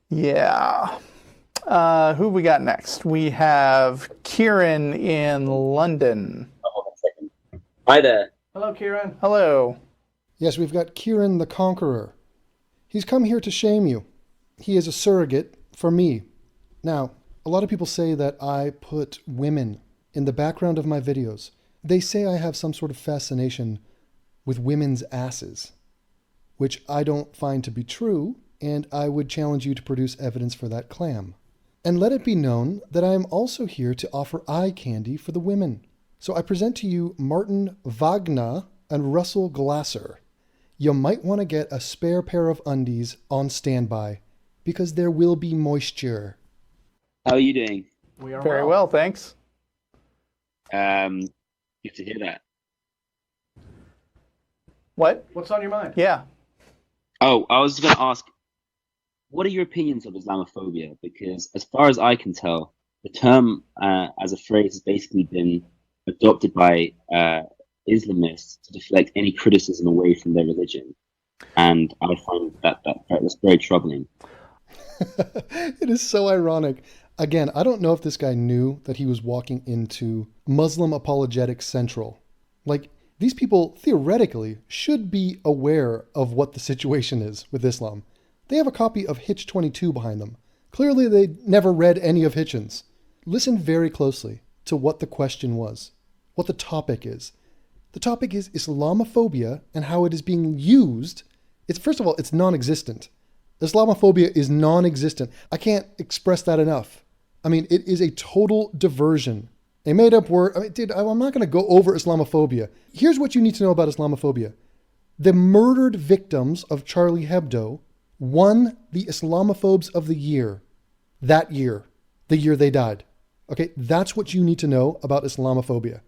Yeah. Who we got next? We have Kieran in London. Oh, hold on a second. Hi there. Hello, Kieran. Hello. Yes, we've got Kieran the Conqueror. He's come here to shame you. He is a surrogate for me. Now, a lot of people say that I put women in the background of my videos. They say I have some sort of fascination with women's asses, which I don't find to be true, and I would challenge you to produce evidence for that claim. And let it be known that I am also here to offer eye candy for the women. So I present to you Martin Wagner and Russell Glasser. You might want to get a spare pair of undies on standby, because there will be moisture. How are you doing? We are very well, thanks. Good to hear that. What? What's on your mind? Yeah. Oh, I was going to ask, what are your opinions of Islamophobia? Because as far as I can tell, the term as a phrase has basically been adopted by Islamists to deflect any criticism away from their religion. And I find that's very troubling. It is so ironic. Again, I don't know if this guy knew that he was walking into Muslim Apologetics Central. Like, these people theoretically should be aware of what the situation is with Islam. They have a copy of Hitch 22 behind them. Clearly they never read any of Hitchens. Listen very closely to what the question was, what the topic is. The topic is Islamophobia and how it is being used. First of all, it's non-existent. Islamophobia is non-existent. I can't express that enough. I mean, it is a total diversion. A made-up word. I mean, dude, I'm not going to go over Islamophobia. Here's what you need to know about Islamophobia. The murdered victims of Charlie Hebdo won the Islamophobes of the year. That year. The year they died. Okay, that's what you need to know about Islamophobia.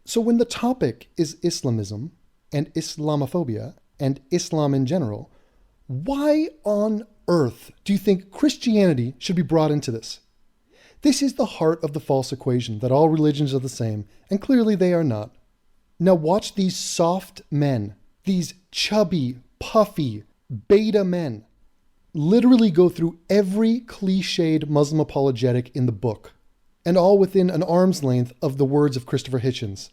So when the topic is Islamism and Islamophobia and Islam in general, why on earth do you think Christianity should be brought into this? This is the heart of the false equation that all religions are the same, and clearly they are not. Now watch these soft men, these chubby, puffy, beta men, literally go through every cliched Muslim apologetic in the book, and all within an arm's length of the words of Christopher Hitchens.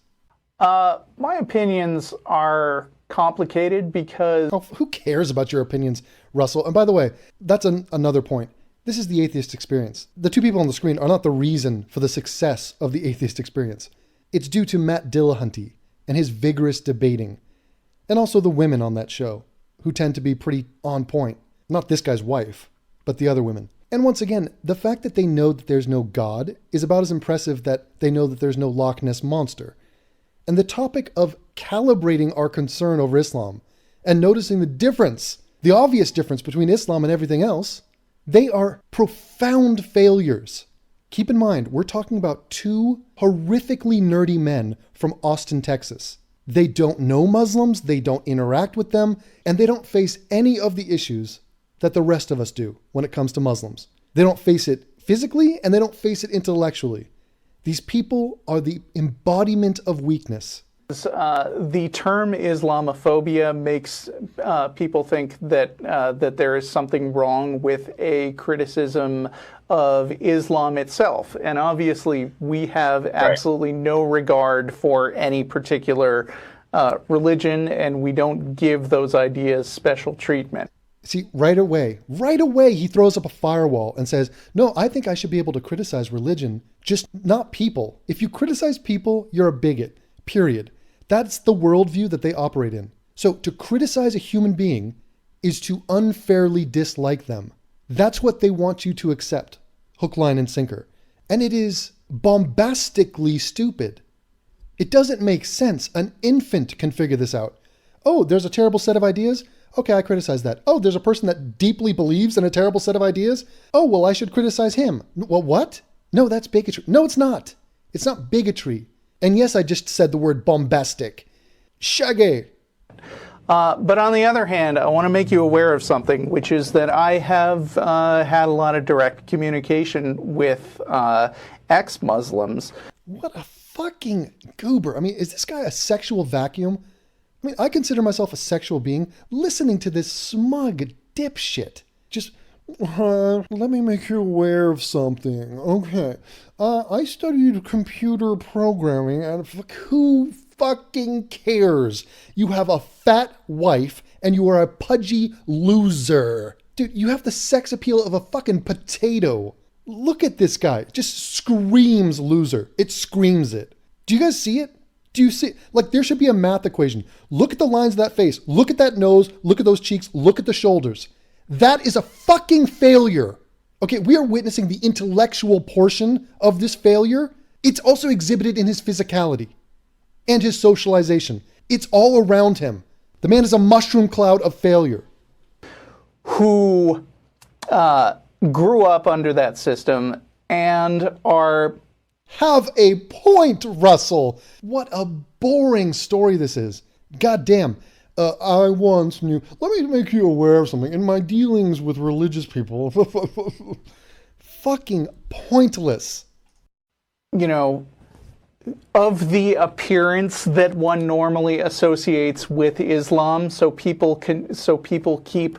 My opinions are complicated because... Oh, who cares about your opinions, Russell? And by the way, that's another point. This is the atheist experience. The two people on the screen are not the reason for the success of the atheist experience. It's due to Matt Dillahunty and his vigorous debating, and also the women on that show, who tend to be pretty on point. Not this guy's wife, but the other women. And once again, the fact that they know that there's no God is about as impressive that they know that there's no Loch Ness monster. And the topic of calibrating our concern over Islam and noticing the difference, the obvious difference between Islam and everything else, they are profound failures. Keep in mind, we're talking about two horrifically nerdy men from Austin, Texas. They don't know Muslims, they don't interact with them, and they don't face any of the issues that the rest of us do when it comes to Muslims. They don't face it physically, and they don't face it intellectually. These people are the embodiment of weakness. The term Islamophobia makes people think that there is something wrong with a criticism of Islam itself. And obviously, we have absolutely no regard for any particular religion, and we don't give those ideas special treatment. See, right away, he throws up a firewall and says, no, I think I should be able to criticize religion, just not people. If you criticize people, you're a bigot, period. That's the worldview that they operate in. So to criticize a human being is to unfairly dislike them. That's what they want you to accept, hook, line, and sinker. And it is bombastically stupid. It doesn't make sense. An infant can figure this out. Oh, there's a terrible set of ideas? Okay, I criticize that. Oh, there's a person that deeply believes in a terrible set of ideas? Oh, well, I should criticize him. Well, what? No, that's bigotry. No, it's not. It's not bigotry. And yes, I just said the word bombastic. Shaggy. But on the other hand, I want to make you aware of something, which is that I have had a lot of direct communication with ex-Muslims. What a fucking goober. I mean, is this guy a sexual vacuum? I mean, I consider myself a sexual being listening to this smug dipshit just Let me make you aware of something. Okay. I studied computer programming, and who fucking cares? You have a fat wife, and you are a pudgy loser. Dude, you have the sex appeal of a fucking potato. Look at this guy. Just screams loser. It screams it. Do you guys see it? Do you see? Like, there should be a math equation. Look at the lines of that face. Look at that nose. Look at those cheeks. Look at the shoulders. That is a fucking failure. Okay, we are witnessing the intellectual portion of this failure. It's also exhibited in his physicality and his socialization. It's all around him. The man is a mushroom cloud of failure. Who grew up under that system and are... Have a point, Russell. What a boring story this is. God damn. I once knew... Let me make you aware of something. In my dealings with religious people... Fucking pointless. You know, of the appearance that one normally associates with Islam, so people keep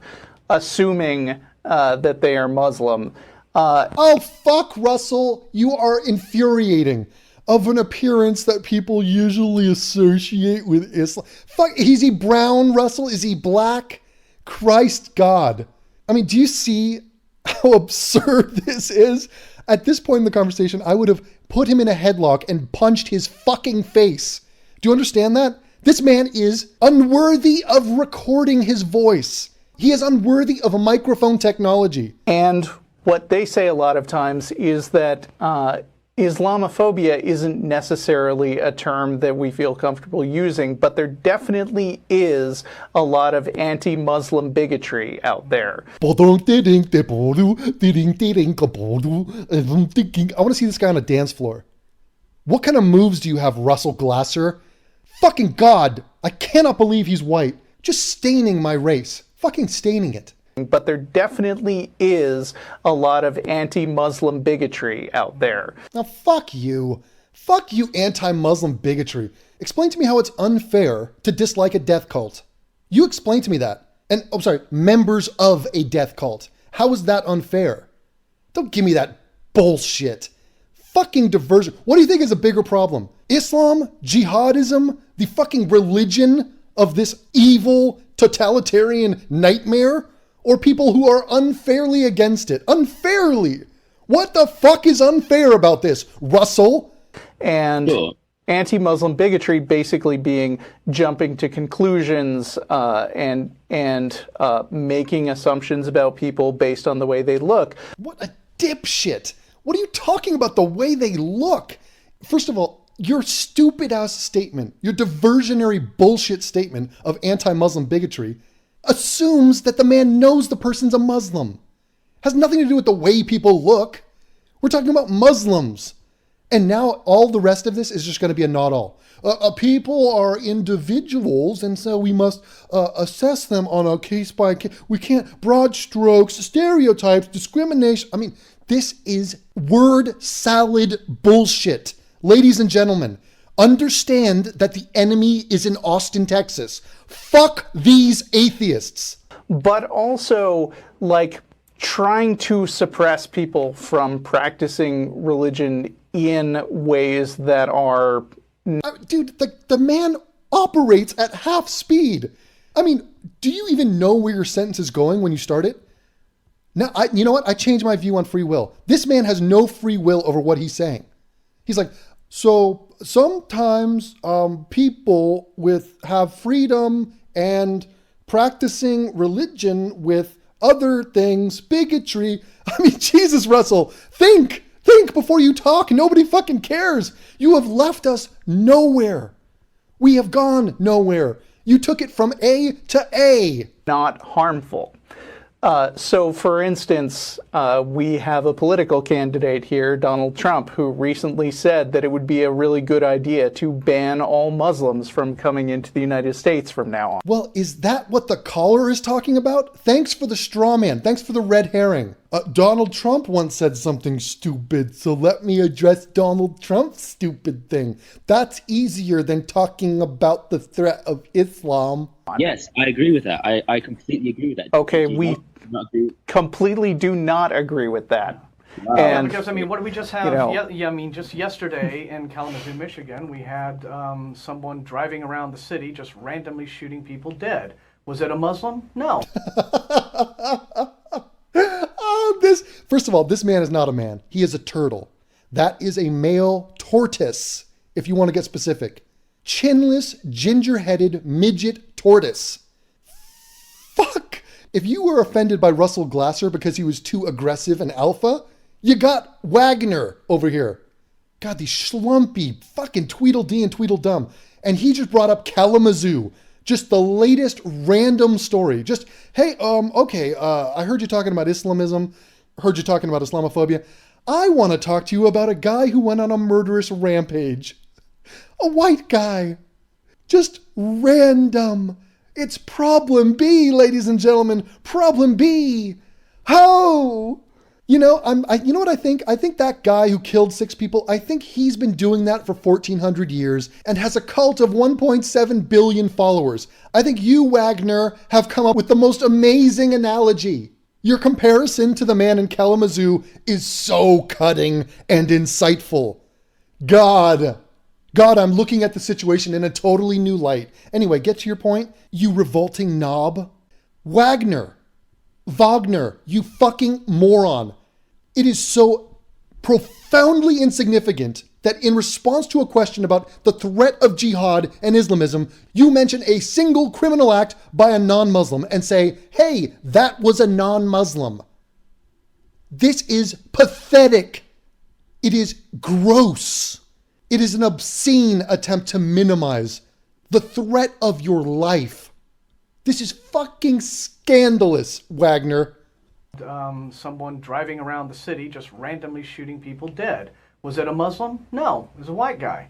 assuming that they are Muslim. Oh, fuck, Russell. You are infuriating. Of an appearance that people usually associate with Islam. Fuck, is he brown, Russell? Is he black? Christ God. I mean, do you see how absurd this is? At this point in the conversation, I would have put him in a headlock and punched his fucking face. Do you understand that? This man is unworthy of recording his voice. He is unworthy of a microphone technology. And what they say a lot of times is that Islamophobia isn't necessarily a term that we feel comfortable using, but there definitely is a lot of anti-Muslim bigotry out there. I want to see this guy on a dance floor. What kind of moves do you have, Russell Glasser? Fucking God, I cannot believe he's white. Just staining my race. Fucking staining it. But there definitely is a lot of anti-Muslim bigotry out there. Now, fuck you. Fuck you, anti-Muslim bigotry. Explain to me how it's unfair to dislike a death cult. You explain to me that. And, oh, sorry, members of a death cult. How is that unfair? Don't give me that bullshit. Fucking diversion. What do you think is a bigger problem? Islam? Jihadism? The fucking religion of this evil, totalitarian nightmare? Or people who are unfairly against it? Unfairly! What the fuck is unfair about this, Russell? And anti-Muslim bigotry basically being jumping to conclusions and making assumptions about people based on the way they look. What a dipshit! What are you talking about, the way they look? First of all, your stupid-ass statement, your diversionary bullshit statement of anti-Muslim bigotry assumes that the man knows the person's a Muslim. Has nothing to do with the way people look. We're talking about Muslims. And now all the rest of this is just going to be a not all. People are individuals, and so we must assess them on a case by case. We can't, broad strokes, stereotypes, discrimination. I mean, this is word salad bullshit. Ladies and gentlemen, understand that the enemy is in Austin, Texas. Fuck these atheists. But also, like, trying to suppress people from practicing religion in ways that are... Dude, the man operates at half speed. I mean, do you even know where your sentence is going when you start it? Now, you know what? I changed my view on free will. This man has no free will over what he's saying. He's like, so sometimes people have freedom and practicing religion with other things, bigotry. I mean, Jesus, Russell, think before you talk. Nobody fucking cares. You have left us nowhere. We have gone nowhere. You took it from A to A. Not harmful. So, for instance, we have a political candidate here, Donald Trump, who recently said that it would be a really good idea to ban all Muslims from coming into the United States from now on. Well, is that what the caller is talking about? Thanks for the straw man. Thanks for the red herring. Donald Trump once said something stupid, so let me address Donald Trump's stupid thing. That's easier than talking about the threat of Islam. Yes, I agree with that. I completely agree with that. Okay, Do you we not agree? completely do not agree with that. Wow. And Because, I mean, what did we just have? You know- Just yesterday in Kalamazoo, Michigan, we had someone driving around the city just randomly shooting people dead. Was it a Muslim? No. First of all, this man is not a man. He is a turtle. That is a male tortoise, if you want to get specific. Chinless, ginger-headed, midget tortoise. Fuck! If you were offended by Russell Glasser because he was too aggressive and alpha, you got Wagner over here. God, these schlumpy fucking Tweedledee and Tweedledum. And he just brought up Kalamazoo. Just the latest random story. Just, hey, I heard you talking about Islamism. Heard you talking about Islamophobia. I want to talk to you about a guy who went on a murderous rampage. A white guy. Just random. It's problem B, ladies and gentlemen. Problem B. Ho! You know, you know what I think? I think that guy who killed 6 people, I think he's been doing that for 1,400 years and has a cult of 1.7 billion followers. I think you, Wagner, have come up with the most amazing analogy. Your comparison to the man in Kalamazoo is so cutting and insightful. God, I'm looking at the situation in a totally new light. Anyway, get to your point, you revolting knob. Wagner, you fucking moron. It is so profoundly insignificant that in response to a question about the threat of jihad and Islamism, you mention a single criminal act by a non-Muslim and say, hey, that was a non-Muslim. This is pathetic. It is gross. It is an obscene attempt to minimize the threat of your life. This is fucking scandalous, Wagner. Someone driving around the city just randomly shooting people dead. Was it a Muslim? No, it was a white guy.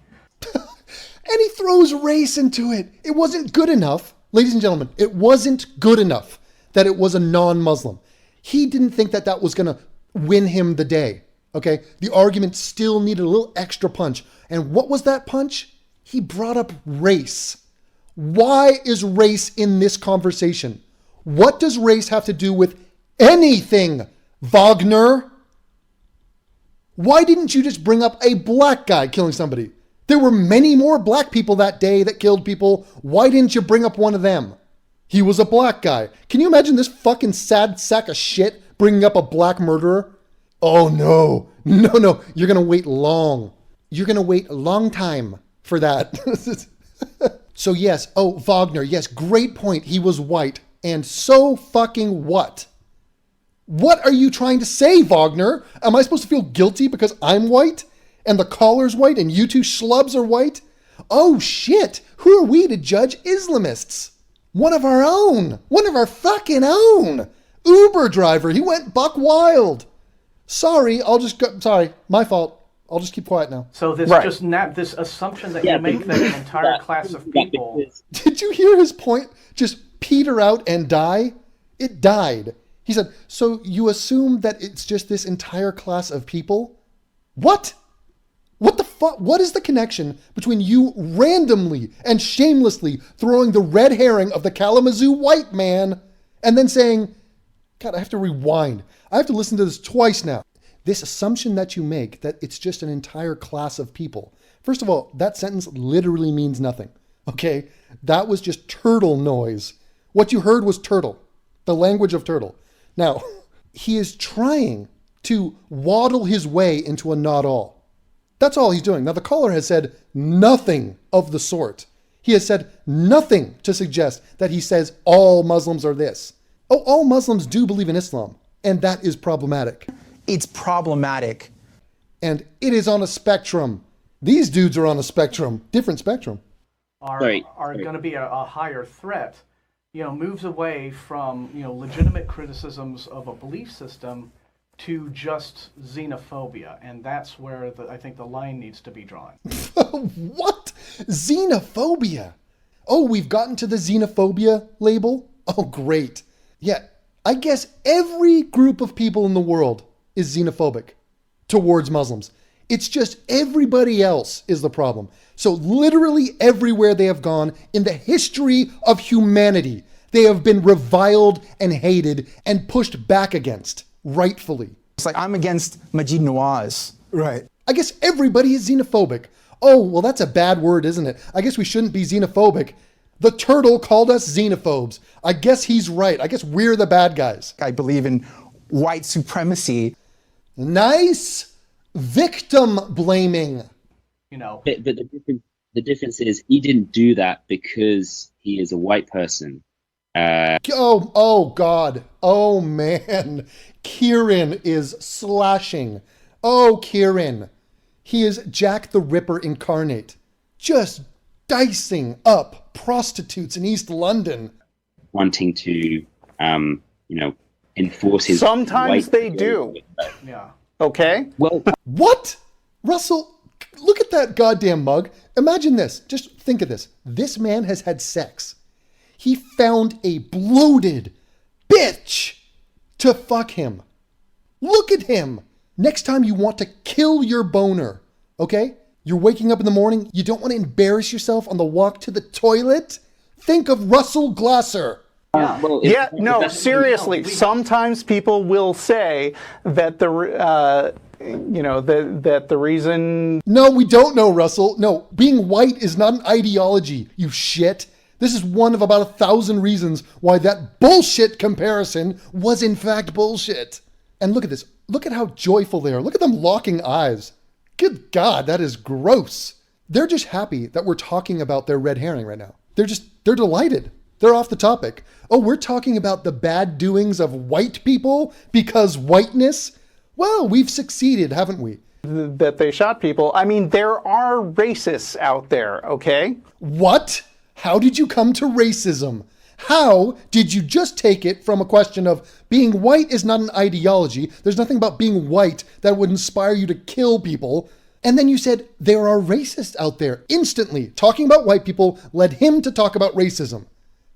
And he throws race into it. It wasn't good enough, ladies and gentlemen, it wasn't good enough that it was a non-Muslim. He didn't think that that was going to win him the day, okay? The argument still needed a little extra punch. And what was that punch? He brought up race. Why is race in this conversation? What does race have to do with anything, Wagner? Why didn't you just bring up a black guy killing somebody? There were many more black people that day that killed people. Why didn't you bring up one of them? He was a black guy. Can you imagine this fucking sad sack of shit bringing up a black murderer? Oh no. No. You're going to wait long. You're going to wait a long time for that. So yes, Wagner, yes, great point. He was white. And so fucking what? What are you trying to say, Wagner? Am I supposed to feel guilty because I'm white? And the caller's white and you two schlubs are white? Oh shit, who are we to judge Islamists? One of our own. One of our fucking own. Uber driver, he went buck wild. Sorry, sorry, my fault. I'll just keep quiet now. So this this assumption that you make that an entire class of people... Did you hear his point just peter out and die? It died. He said, so you assume that it's just this entire class of people? What? What the fuck? What is the connection between you randomly and shamelessly throwing the red herring of the Kalamazoo white man and then saying, God, I have to rewind. I have to listen to this twice now. This assumption that you make that it's just an entire class of people. First of all, that sentence literally means nothing. Okay? That was just turtle noise. What you heard was turtle. The language of turtle. Now, he is trying to waddle his way into a not all. That's all he's doing. Now, the caller has said nothing of the sort. He has said nothing to suggest that he says all Muslims are this. Oh, all Muslims do believe in Islam, and that is problematic. It's problematic. And it is on a spectrum. These dudes are on a spectrum, different spectrum. Are going to be a higher threat. Moves away from, legitimate criticisms of a belief system to just xenophobia. And that's where I think the line needs to be drawn. What? Xenophobia? Oh, we've gotten to the xenophobia label? Oh, great. Yeah, I guess every group of people in the world is xenophobic towards Muslims. It's just everybody else is the problem. So literally everywhere they have gone in the history of humanity, they have been reviled and hated and pushed back against, rightfully. It's like, I'm against Majid Nawaz. Right. I guess everybody is xenophobic. Oh, well, that's a bad word, isn't it? I guess we shouldn't be xenophobic. The turtle called us xenophobes. I guess he's right. I guess we're the bad guys. I believe in white supremacy. Nice victim blaming. You know, But the difference is he didn't do that because he is a white person. Oh God. Oh man. Kieran is slashing. Oh, Kieran. He is Jack the Ripper incarnate. Just dicing up prostitutes in East London. Wanting to, enforce his. Sometimes white they do. yeah. Okay? Well, What? Russell, look at that goddamn mug. Imagine this. Just think of this. This man has had sex. He found a bloated bitch to fuck him. Look at him. Next time you want to kill your boner, okay? You're waking up in the morning, you don't want to embarrass yourself on the walk to the toilet? Think of Russell Glasser. well, Yeah, no, seriously. Sometimes people will say that that the reason. No, we don't know, Russell. No, being white is not an ideology, you shit. This is one of about 1,000 reasons why that bullshit comparison was in fact bullshit. And look at this. Look at how joyful they are. Look at them locking eyes. Good God, that is gross. They're just happy that we're talking about their red herring right now. They're delighted. They're off the topic. Oh, we're talking about the bad doings of white people because whiteness? Well, we've succeeded, haven't we? That they shot people. I mean, there are racists out there, okay? What? How did you come to racism? How did you just take it from a question of being white is not an ideology, there's nothing about being white that would inspire you to kill people, and then you said there are racists out there. Instantly, talking about white people led him to talk about racism.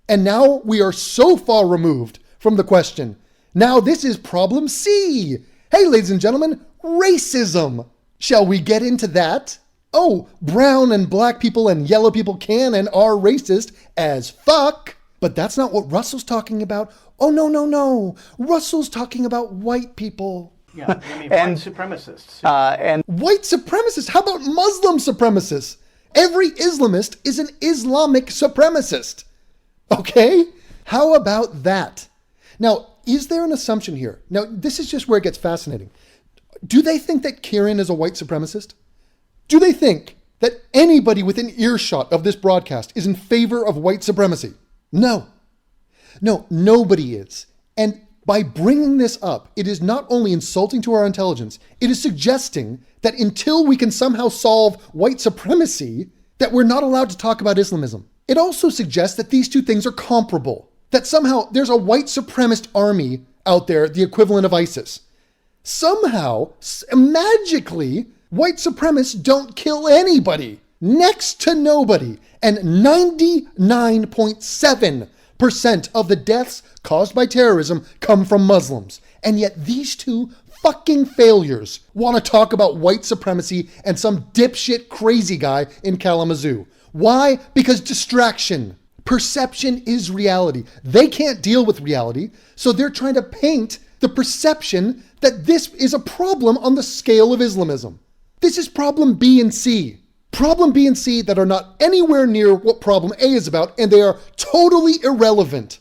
And now we are so far removed from the question. Now this is problem C. Hey, ladies and gentlemen, racism. Shall we get into that? Oh, brown and black people and yellow people can and are racist as fuck. But that's not what Russell's talking about. Oh, no. Russell's talking about white people. Yeah, I mean, white supremacists. And White supremacists? How about Muslim supremacists? Every Islamist is an Islamic supremacist. Okay? How about that? Now, is there an assumption here? Now, this is just where it gets fascinating. Do they think that Kieran is a white supremacist? Do they think that anybody within earshot of this broadcast is in favor of white supremacy? No. No, nobody is. And by bringing this up, it is not only insulting to our intelligence, it is suggesting that until we can somehow solve white supremacy, that we're not allowed to talk about Islamism. It also suggests that these two things are comparable, that somehow there's a white supremacist army out there, the equivalent of ISIS. Somehow, magically, white supremacists don't kill anybody, next to nobody, and 99.7% of the deaths caused by terrorism come from Muslims. And yet these two fucking failures want to talk about white supremacy and some dipshit crazy guy in Kalamazoo. Why? Because distraction. Perception is reality. They can't deal with reality, so they're trying to paint the perception that this is a problem on the scale of Islamism. This is problem B and C. Problem B and C that are not anywhere near what problem A is about, and they are totally irrelevant.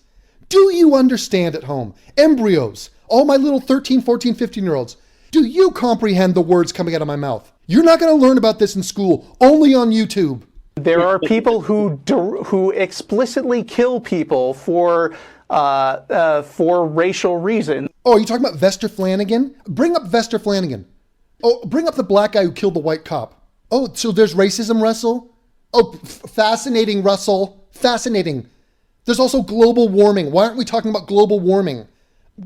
Do you understand at home? Embryos, all my little 13, 14, 15-year-olds, do you comprehend the words coming out of my mouth? You're not going to learn about this in school, only on YouTube. there are people who explicitly kill people for racial reasons. Oh, are you talking about Vester Flanagan? Bring up Vester Flanagan. Oh, bring up the black guy who killed the white cop. Oh, so there's racism, Russell? Oh, fascinating, Russell. Fascinating. There's also global warming. Why aren't we talking about global warming?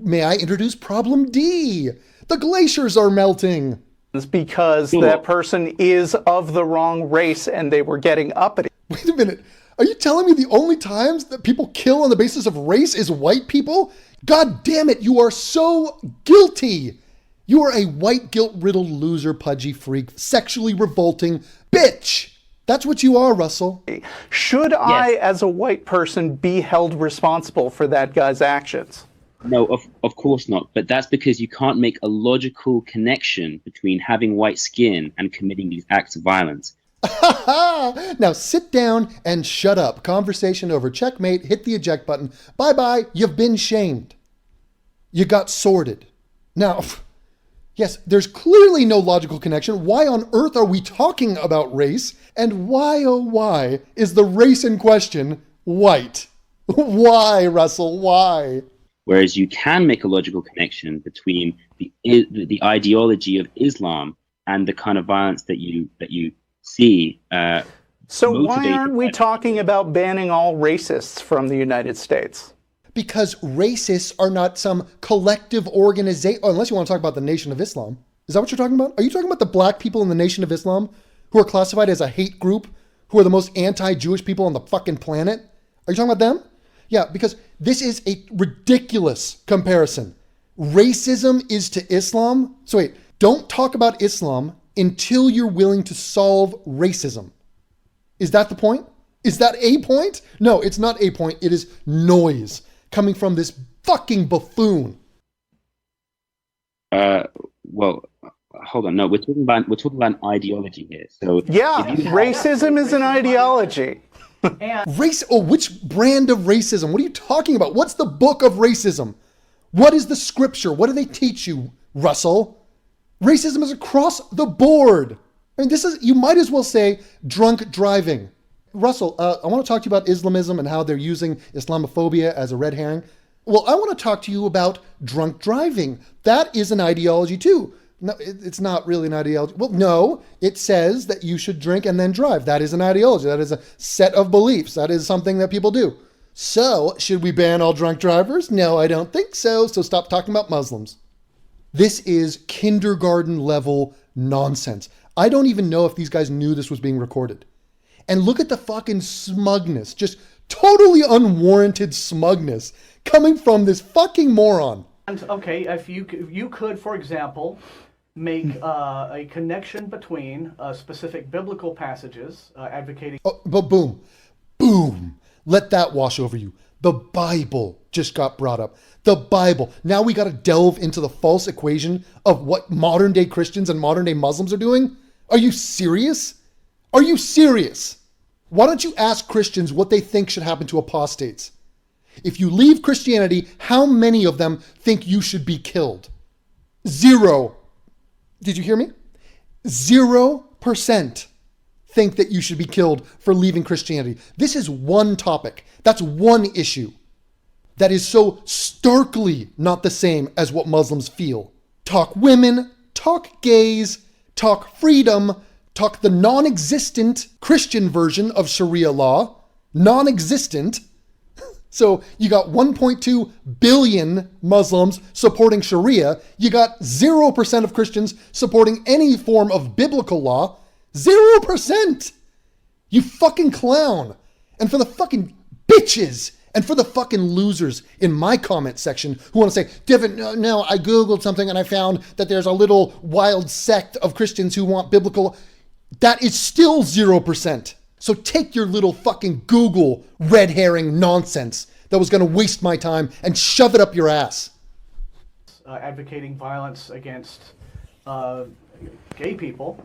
May I introduce problem D? The glaciers are melting. It's because that person is of the wrong race and they were getting uppity. Wait a minute. Are you telling me the only times that people kill on the basis of race is white people? God damn it, you are so guilty. You are a white guilt-riddled loser, pudgy freak, sexually revolting bitch. That's what you are, Russell. Should I, as a white person, be held responsible for that guy's actions? No, of course not. But that's because you can't make a logical connection between having white skin and committing these acts of violence. Now sit down and shut up. Conversation over. Checkmate. Hit the eject button. Bye-bye. You've been shamed. You got sorted. Now, yes, there's clearly no logical connection. Why on earth are we talking about race? And why, oh why, is the race in question white? Why, Russell? Why? Whereas you can make a logical connection between the ideology of Islam and the kind of violence that you see. So why aren't we talking about banning all racists from the United States? Because racists are not some collective organization, unless you want to talk about the Nation of Islam. Is that what you're talking about? Are you talking about the black people in the Nation of Islam who are classified as a hate group, who are the most anti-Jewish people on the fucking planet? Are you talking about them? Yeah, because this is a ridiculous comparison. Racism is to Islam. So wait, don't talk about Islam until you're willing to solve racism. Is that the point? Is that a point? No, it's not a point. It is noise coming from this fucking buffoon. Well, hold on. No, we're talking about an ideology here. So yeah, racism is an ideology. Race? Oh, which brand of racism? What are you talking about? What's the book of racism? What is the scripture? What do they teach you, Russell? Racism is across the board. I mean, you might as well say drunk driving. Russell, I want to talk to you about Islamism and how they're using Islamophobia as a red herring. Well, I want to talk to you about drunk driving. That is an ideology too. No, it's not really an ideology. Well, no, it says that you should drink and then drive. That is an ideology. That is a set of beliefs. That is something that people do. So, should we ban all drunk drivers? No, I don't think so. So stop talking about Muslims. This is kindergarten level nonsense. I don't even know if these guys knew this was being recorded. And look at the fucking smugness, just totally unwarranted smugness coming from this fucking moron. And okay, if you could, for example, make a connection between specific biblical passages advocating. Oh, but boom, let that wash over you. The Bible just got brought up. The Bible. Now we got to delve into the false equation of what modern day Christians and modern day Muslims are doing. Are you serious? Are you serious? Why don't you ask Christians what they think should happen to apostates? If you leave Christianity, how many of them think you should be killed? 0. Did you hear me? 0% think that you should be killed for leaving Christianity. This is one topic. That's one issue that is so starkly not the same as what Muslims feel. Talk women, talk gays, talk freedom, talk the non-existent Christian version of Sharia law. Non-existent. So you got 1.2 billion Muslims supporting Sharia. You got 0% of Christians supporting any form of biblical law. 0%! You fucking clown. And for the fucking bitches and for the fucking losers in my comment section who want to say, Devin, no, I Googled something and I found that there's a little wild sect of Christians who want biblical. That is still 0%. So take your little fucking Google red herring nonsense that was going to waste my time and shove it up your ass. Advocating violence against gay people,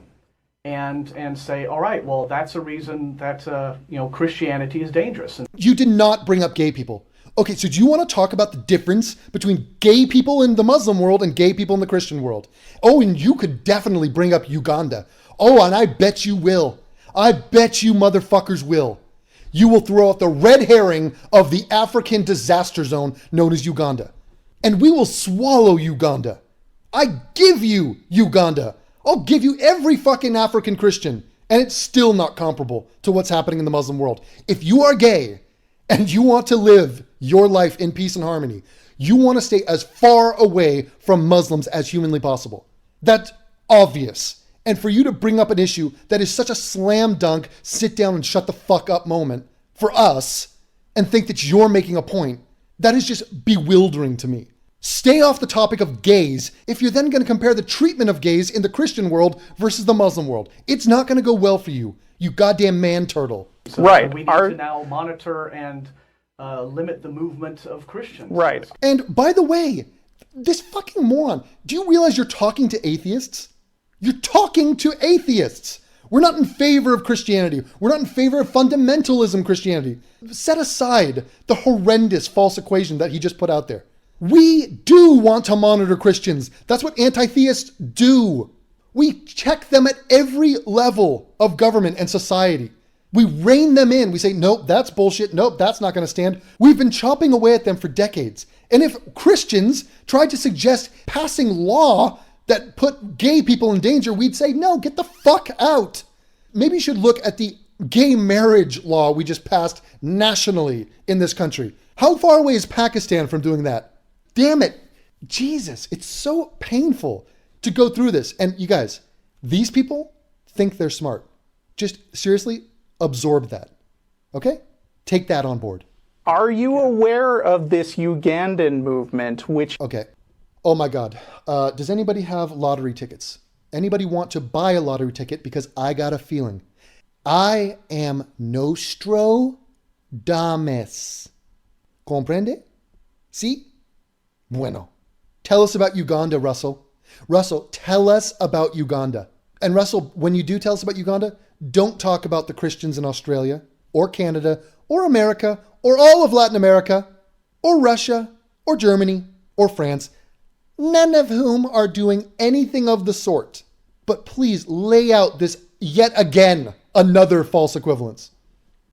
and say, all right, well, that's a reason that Christianity is dangerous. And you did not bring up gay people. Okay, so do you want to talk about the difference between gay people in the Muslim world and gay people in the Christian world? Oh, and you could definitely bring up Uganda. Oh, and I bet you will. I bet you motherfuckers will. You will throw out the red herring of the African disaster zone known as Uganda. And we will swallow Uganda. I give you Uganda. I'll give you every fucking African Christian. And it's still not comparable to what's happening in the Muslim world. If you are gay and you want to live your life in peace and harmony, you want to stay as far away from Muslims as humanly possible. That's obvious. And for you to bring up an issue that is such a slam dunk, sit down and shut the fuck up moment, for us and think that you're making a point, that is just bewildering to me. Stay off the topic of gays if you're then going to compare the treatment of gays in the Christian world versus the Muslim world. It's not going to go well for you, you goddamn man turtle. So Right. we need to now monitor and limit the movement of Christians. Right. And by the way, this fucking moron, do you realize you're talking to atheists? You're talking to atheists. We're not in favor of Christianity. We're not in favor of fundamentalism Christianity. Set aside the horrendous false equation that he just put out there. We do want to monitor Christians. That's what anti-theists do. We check them at every level of government and society. We rein them in. We say, nope, that's bullshit. Nope, that's not going to stand. We've been chopping away at them for decades. And if Christians tried to suggest passing law that put gay people in danger, we'd say, no, get the fuck out. Maybe you should look at the gay marriage law we just passed nationally in this country. How far away is Pakistan from doing that? Damn it. Jesus, it's so painful to go through this. And you guys, these people think they're smart. Just seriously absorb that. Okay? Take that on board. Are you aware of this Ugandan movement, which... Okay. Oh my God. Does anybody have lottery tickets? Anybody want to buy a lottery ticket? Because I got a feeling. I am Nostradamus. Comprende? Si? Bueno. Tell us about Uganda, Russell. Russell, tell us about Uganda. And Russell, when you do tell us about Uganda, don't talk about the Christians in Australia or Canada or America or all of Latin America or Russia or Germany or France, none of whom are doing anything of the sort. But please lay out this yet again, another false equivalence.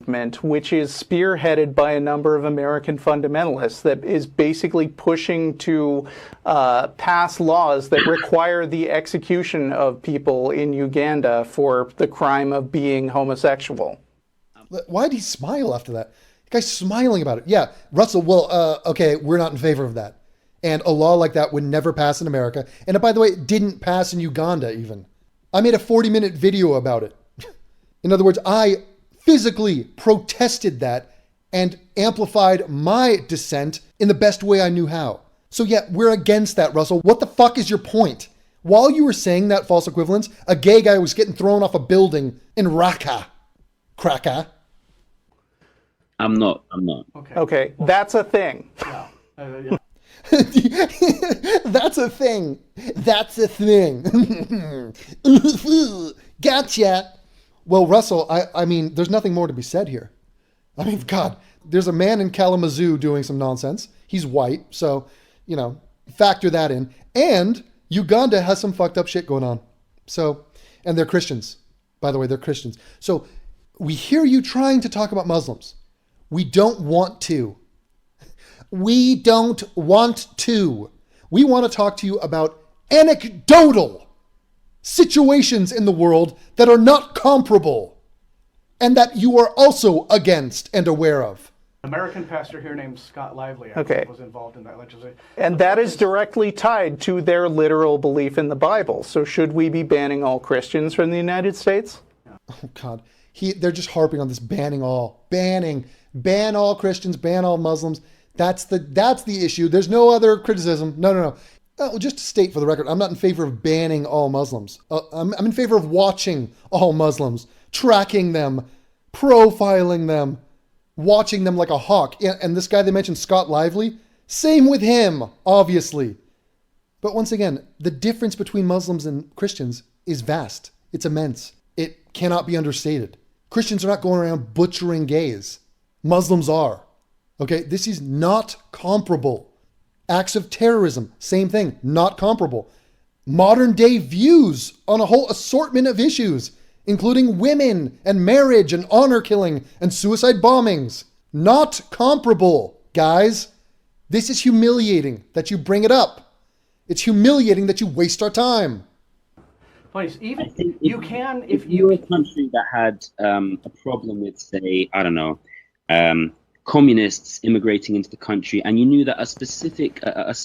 which is spearheaded by a number of American fundamentalists that is basically pushing to pass laws that require the execution of people in Uganda for the crime of being homosexual. Why did he smile after that? The guy's smiling about it. Yeah, Russell, well, okay, we're not in favor of that. And a law like that would never pass in America. And by the way, it didn't pass in Uganda even. I made a 40-minute video about it. In other words, I physically protested that and amplified my dissent in the best way I knew how. So yeah, we're against that, Russell. What the fuck is your point? While you were saying that false equivalence, a gay guy was getting thrown off a building in Raqqa. Krakow. I'm not. Okay, that's a thing. Yeah. Yeah. That's a thing. That's a thing. Gotcha. Well, Russell, I mean, there's nothing more to be said here. I mean, God, there's a man in Kalamazoo doing some nonsense. He's white, so, you know, factor that in. And Uganda has some fucked up shit going on. So, and they're Christians. By the way, they're Christians. So we hear you trying to talk about Muslims. We don't want to. We don't want to. We want to talk to you about anecdotal situations in the world that are not comparable and that you are also against and aware of. American pastor here named Scott Lively was involved in that legislation. And that is directly tied to their literal belief in the Bible. So should we be banning all Christians from the United States? Oh, God. They're just harping on this banning all. Ban all Christians, ban all Muslims. That's the issue. There's no other criticism. No. Just to state for the record, I'm not in favor of banning all Muslims. I'm in favor of watching all Muslims, tracking them, profiling them, watching them like a hawk. And this guy they mentioned, Scott Lively, same with him, obviously. But once again, the difference between Muslims and Christians is vast. It's immense. It cannot be understated. Christians are not going around butchering gays. Muslims are. Okay, this is not comparable. Acts of terrorism, same thing, not comparable. Modern day views on a whole assortment of issues, including women and marriage and honor killing and suicide bombings. Not comparable, guys. This is humiliating that you bring it up. It's humiliating that you waste our time. Please, even if you're a country that had a problem with, say, I don't know, communists immigrating into the country, and you knew that a specific, a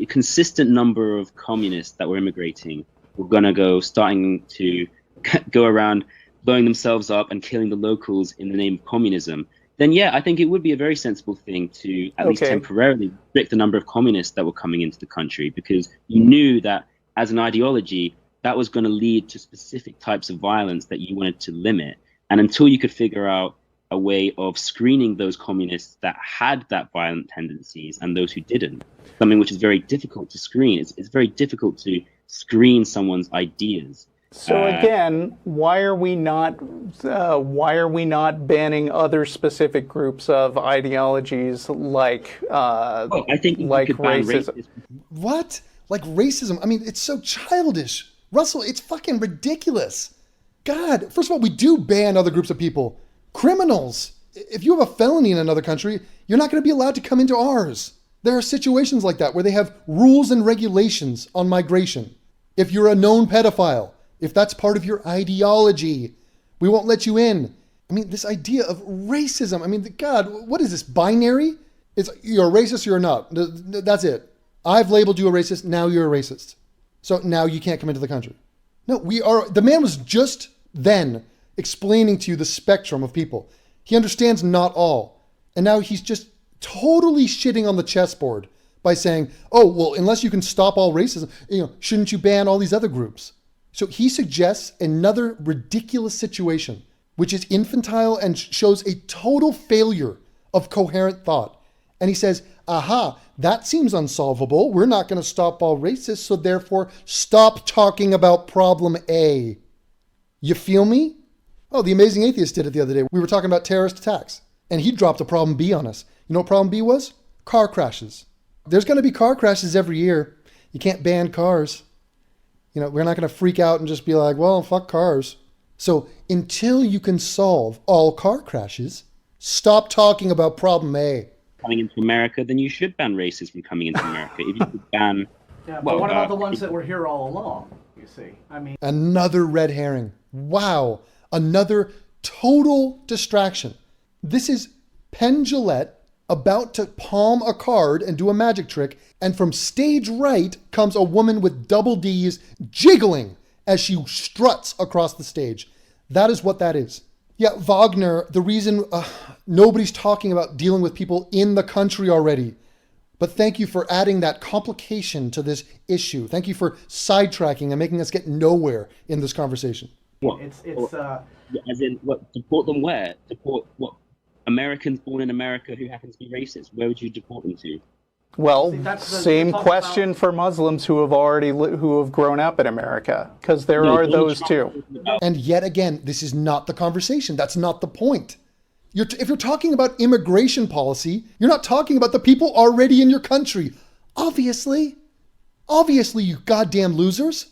consistent number of communists that were immigrating were starting to go around blowing themselves up and killing the locals in the name of communism, then yeah, I think it would be a very sensible thing to at least Okay. temporarily restrict the number of communists that were coming into the country, because you knew that as an ideology, that was going to lead to specific types of violence that you wanted to limit. And until you could figure out a way of screening those communists that had that violent tendencies and those who didn't, something which is very difficult to screen. It's very difficult to screen someone's ideas. So again, why are we not banning other specific groups of ideologies like Well, I think like you could ban racism? racism. What? Like racism? I mean, it's so childish. Russell, it's fucking ridiculous. God, first of all, we do ban other groups of people. Criminals. If you have a felony in another country, you're not going to be allowed to come into ours. There are situations like that where they have rules and regulations on migration. If you're a known pedophile, if that's part of your ideology, we won't let you in. I mean, this idea of racism, I mean, God, what is this, binary? It's you're a racist, you're not. That's it. I've labeled you a racist, now you're a racist. So now you can't come into the country. No, the man was just then explaining to you the spectrum of people. He understands not all. And now he's just totally shitting on the chessboard by saying, oh, well, unless you can stop all racism, shouldn't you ban all these other groups? So he suggests another ridiculous situation, which is infantile and shows a total failure of coherent thought. And he says, aha, that seems unsolvable. We're not going to stop all racists, so therefore stop talking about problem A. You feel me? Oh, the Amazing Atheist did it the other day. We were talking about terrorist attacks, and he dropped a problem B on us. You know what problem B was? Car crashes. There's going to be car crashes every year. You can't ban cars. We're not going to freak out and just be like, well, fuck cars. So until you can solve all car crashes, stop talking about problem A. Coming into America, then you should ban racists from coming into America. If you could ban... Yeah, but what about the ones that were here all along, you see? I mean... Another red herring. Wow. Another total distraction. This is Penn Jillette about to palm a card and do a magic trick, and from stage right comes a woman with double D's jiggling as she struts across the stage. That is what that is. Yeah, Wagner, the reason nobody's talking about dealing with people in the country already. But thank you for adding that complication to this issue. Thank you for sidetracking and making us get nowhere in this conversation. What? It's As in, what? Deport them where? Deport what? Americans born in America who happen to be racist. Where would you deport them to? Well, that's the same talk question about- for Muslims who have grown up in America, because there are those too. And yet again, this is not the conversation. That's not the point. If you're talking about immigration policy, you're not talking about the people already in your country. Obviously, you goddamn losers.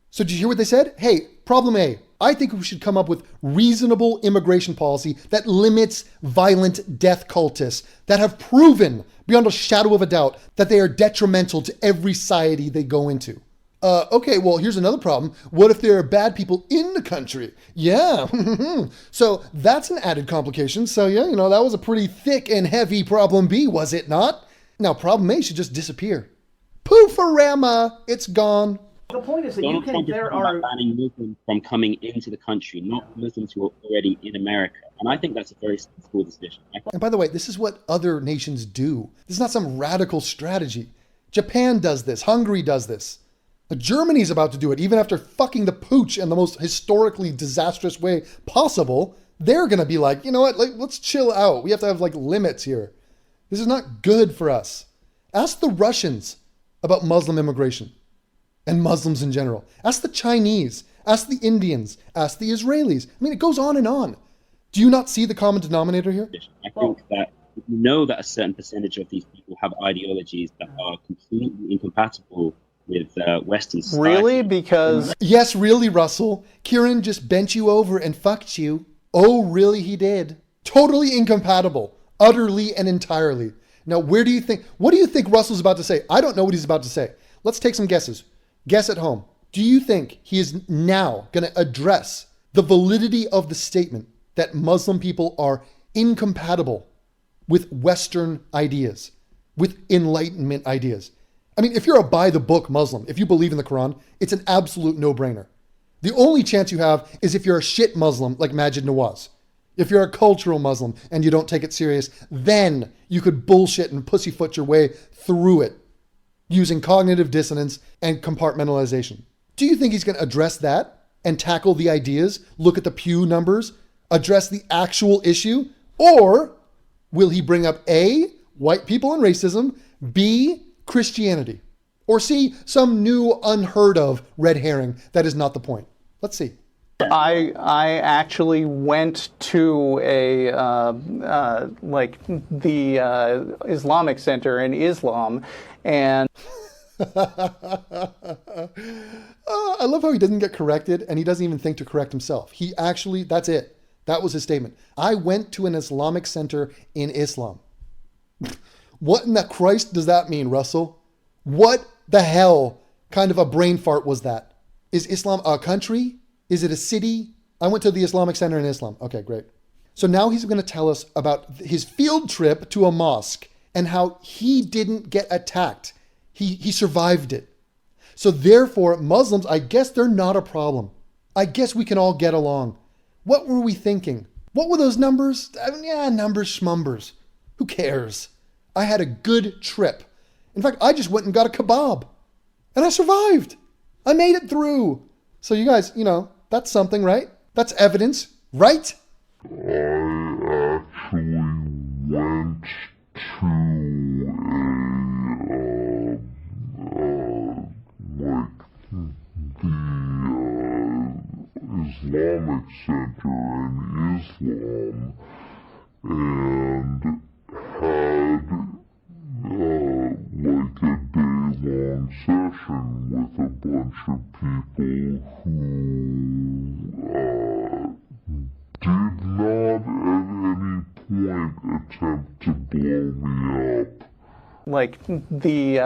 So did you hear what they said? Hey, problem A. I think we should come up with reasonable immigration policy that limits violent death cultists that have proven beyond a shadow of a doubt that they are detrimental to every society they go into. Okay, well, here's another problem. What if there are bad people in the country? Yeah. So that's an added complication. So yeah, that was a pretty thick and heavy problem B, was it not? Now, problem A should just disappear. Poofarama, it's gone. the point is that Donald Trump is talking about banning Muslims from coming into the country, not Muslims who are already in America. And I think that's a very sensible decision. And by the way, this is what other nations do. This is not some radical strategy. Japan does this. Hungary does this. Germany's about to do it. Even after fucking the pooch in the most historically disastrous way possible, they're going to be like, you know what, let's chill out. We have to have limits here. This is not good for us. Ask the Russians about Muslim immigration and Muslims in general. Ask the Chinese. Ask the Indians. Ask the Israelis. I mean, it goes on and on. Do you not see the common denominator here? I think that you know that a certain percentage of these people have ideologies that are completely incompatible with Western society. Really? Because Yes, really, Russell. Kieran just bent you over and fucked you. Oh, really, he did. Totally incompatible. Utterly and entirely. Now, what do you think Russell's about to say? I don't know what he's about to say. Let's take some guesses. Guess at home. Do you think he is now going to address the validity of the statement that Muslim people are incompatible with Western ideas, with Enlightenment ideas? I mean, if you're a by-the-book Muslim, if you believe in the Quran, it's an absolute no-brainer. The only chance you have is if you're a shit Muslim like Majid Nawaz. If you're a cultural Muslim and you don't take it serious, then you could bullshit and pussyfoot your way through it using cognitive dissonance and compartmentalization. Do you think he's going to address that and tackle the ideas, look at the Pew numbers, address the actual issue? Or will he bring up A, white people and racism, B, Christianity, or C, some new unheard of red herring that is not the point? Let's see. I actually went to a the Islamic Center in Islam, and I love how he doesn't get corrected and he doesn't even think to correct himself. He actually, that's it. That was his statement. I went to an Islamic center in Islam. What in the Christ does that mean, Russell? What the hell kind of a brain fart was that? Is Islam a country? Is it a city? I went to the Islamic Center in Islam. Okay, great. So now he's going to tell us about his field trip to a mosque and how he didn't get attacked. He survived it. So therefore, Muslims, I guess they're not a problem. I guess we can all get along. What were we thinking? What were those numbers? Yeah, numbers schmumbers. Who cares? I had a good trip. In fact, I just went and got a kebab. And I survived. I made it through. So you guys, that's something, right? That's evidence, right? I actually went to the Islamic Center in Islam and had a day-long session with a bunch of people who did not at any point attempt to blow me up. like the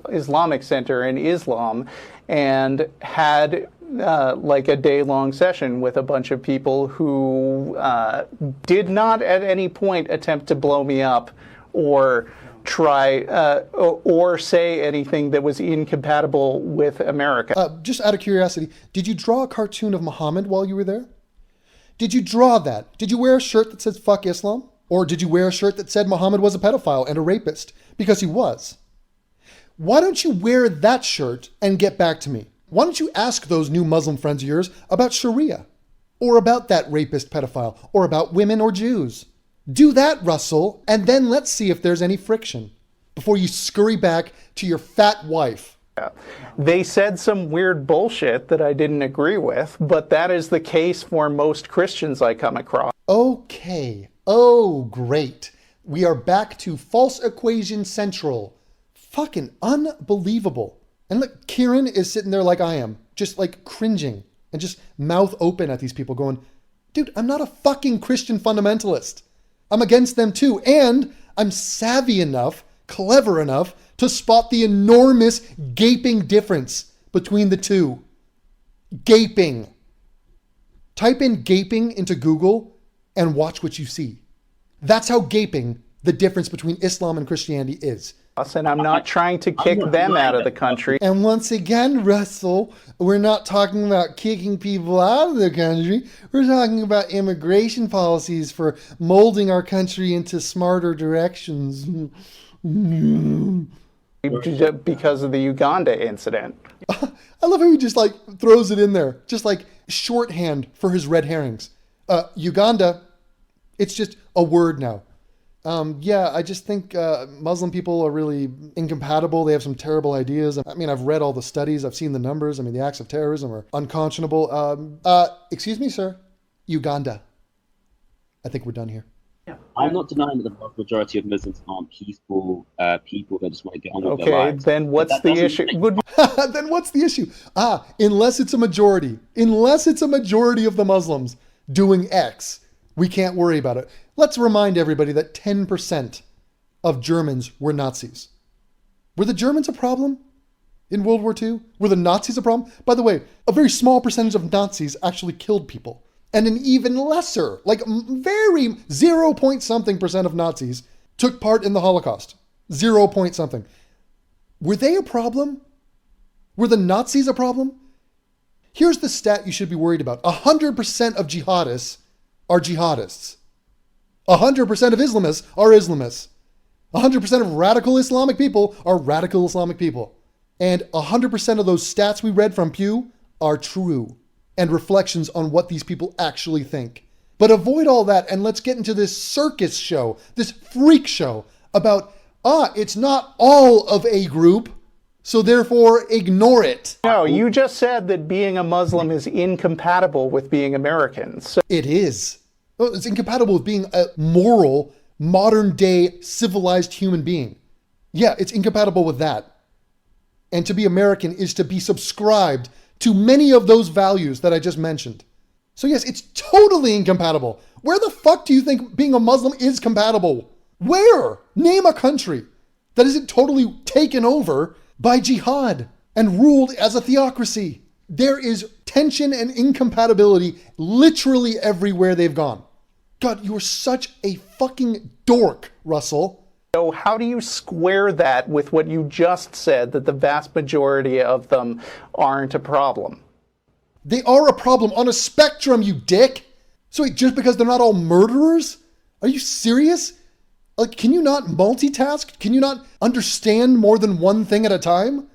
Islamic Center in Islam, and had like a day-long session with a bunch of people who did not at any point attempt to blow me up or try or say anything that was incompatible with America. Just out of curiosity, did you draw a cartoon of Muhammad while you were there? Did you draw that? Did you wear a shirt that says "fuck Islam"? Or did you wear a shirt that said Muhammad was a pedophile and a rapist? Because he was. Why don't you wear that shirt and get back to me? Why don't you ask those new Muslim friends of yours about Sharia? Or about that rapist pedophile? Or about women or Jews? Do that, Russell, and then let's see if there's any friction before you scurry back to your fat wife. They said some weird bullshit that I didn't agree with, but that is the case for most Christians I come across. Okay. Oh, great. We are back to false equation central. Fucking unbelievable. And look, Kieran is sitting there like I am, just like cringing and just mouth open at these people going, dude, I'm not a fucking Christian fundamentalist. I'm against them too. And I'm savvy enough, clever enough to spot the enormous gaping difference between the two. Gaping. Type in gaping into Google and watch what you see. That's how gaping the difference between Islam and Christianity is. And I'm not trying to kick them out of the country. And once again, Russell, we're not talking about kicking people out of the country. We're talking about immigration policies for molding our country into smarter directions. Because of the Uganda incident. I love how he just like throws it in there, just like shorthand for his red herrings. Uganda, it's just a word now. Yeah, I just think Muslim people are really incompatible. They have some terrible ideas. I mean, I've read all the studies. I've seen the numbers. I mean, the acts of terrorism are unconscionable. Excuse me, sir. Uganda. I think we're done here. Yeah. I'm not denying that the vast majority of Muslims aren't peaceful people that just want to get on with their Okay, lives. then what's the issue? Then what's the issue? Unless it's a majority. Unless it's a majority of the Muslims doing X, we can't worry about it. Let's remind everybody that 10% of Germans were Nazis. Were the Germans a problem in World War II? Were the Nazis a problem? By the way, a very small percentage of Nazis actually killed people. And an even lesser, like very 0 point something percent of Nazis took part in the Holocaust. 0 point something. Were they a problem? Were the Nazis a problem? Here's the stat you should be worried about. 100% of jihadists are jihadists. 100% of Islamists are Islamists. 100% of radical Islamic people are radical Islamic people. And 100% of those stats we read from Pew are true and reflections on what these people actually think. But avoid all that and let's get into this circus show, this freak show about, it's not all of a group, so therefore ignore it. No, you just said that being a Muslim is incompatible with being American. So It is. Well, it's incompatible with being a moral, modern-day, civilized human being. Yeah, it's incompatible with that. And to be American is to be subscribed to many of those values that I just mentioned. So yes, it's totally incompatible. Where the fuck do you think being a Muslim is compatible? Where? Name a country that isn't totally taken over by jihad and ruled as a theocracy. There is tension and incompatibility literally everywhere they've gone. God, you're such a fucking dork, Russell. So how do you square that with what you just said, that the vast majority of them aren't a problem? They are a problem on a spectrum, you dick. So wait, just because they're not all murderers? Are you serious? Like, can you not multitask? Can you not understand more than one thing at a time?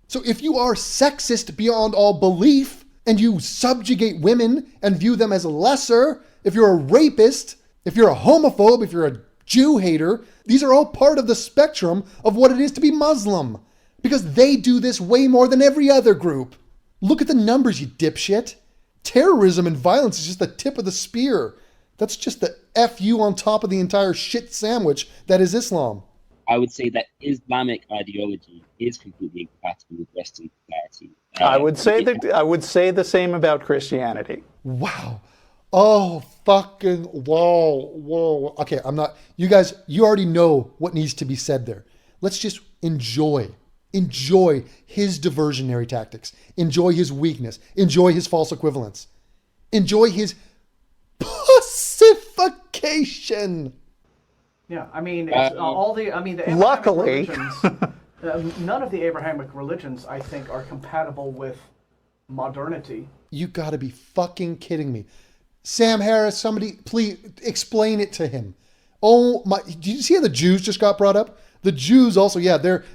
So if you are sexist beyond all belief, and you subjugate women and view them as lesser, if you're a rapist, if you're a homophobe, if you're a Jew hater, these are all part of the spectrum of what it is to be Muslim. Because they do this way more than every other group. Look at the numbers, you dipshit. Terrorism and violence is just the tip of the spear. That's just the FU on top of the entire shit sandwich that is Islam. I would say that Islamic ideology is completely incompatible with Western society. I would say the same about Christianity. Wow. Oh, fucking whoa. Okay, you guys, you already know what needs to be said there. Let's just enjoy his diversionary tactics. Enjoy his weakness. Enjoy his false equivalence. Enjoy his pacification. Yeah, I mean, the Abrahamic Luckily. religions, none of the Abrahamic religions, I think, are compatible with modernity. You gotta be fucking kidding me. Sam Harris, somebody, please explain it to him. Oh my, did you see how the Jews just got brought up? The Jews also,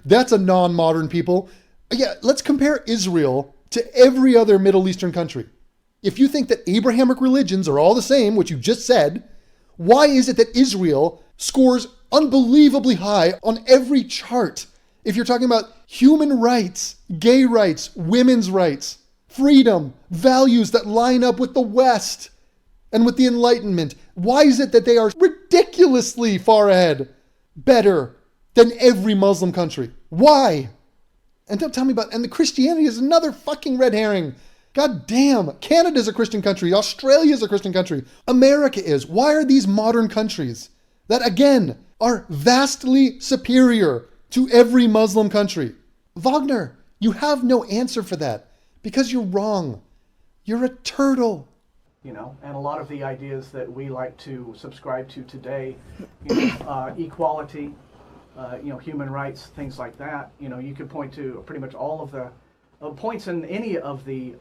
that's a non-modern people. Yeah, let's compare Israel to every other Middle Eastern country. If you think that Abrahamic religions are all the same, which you just said, why is it that Israel scores unbelievably high on every chart? If you're talking about human rights, gay rights, women's rights, freedom, values that line up with the West and with the Enlightenment, why is it that they are ridiculously far ahead, better than every Muslim country? Why? And don't tell me and the Christianity is another fucking red herring. God damn, Canada's a Christian country, Australia's a Christian country, America is. Why are these modern countries that, again, are vastly superior to every Muslim country? Wagner, you have no answer for that because you're wrong. You're a turtle. And a lot of the ideas that we like to subscribe to today, equality, human rights, things like that. You could point to pretty much all of the points in any of the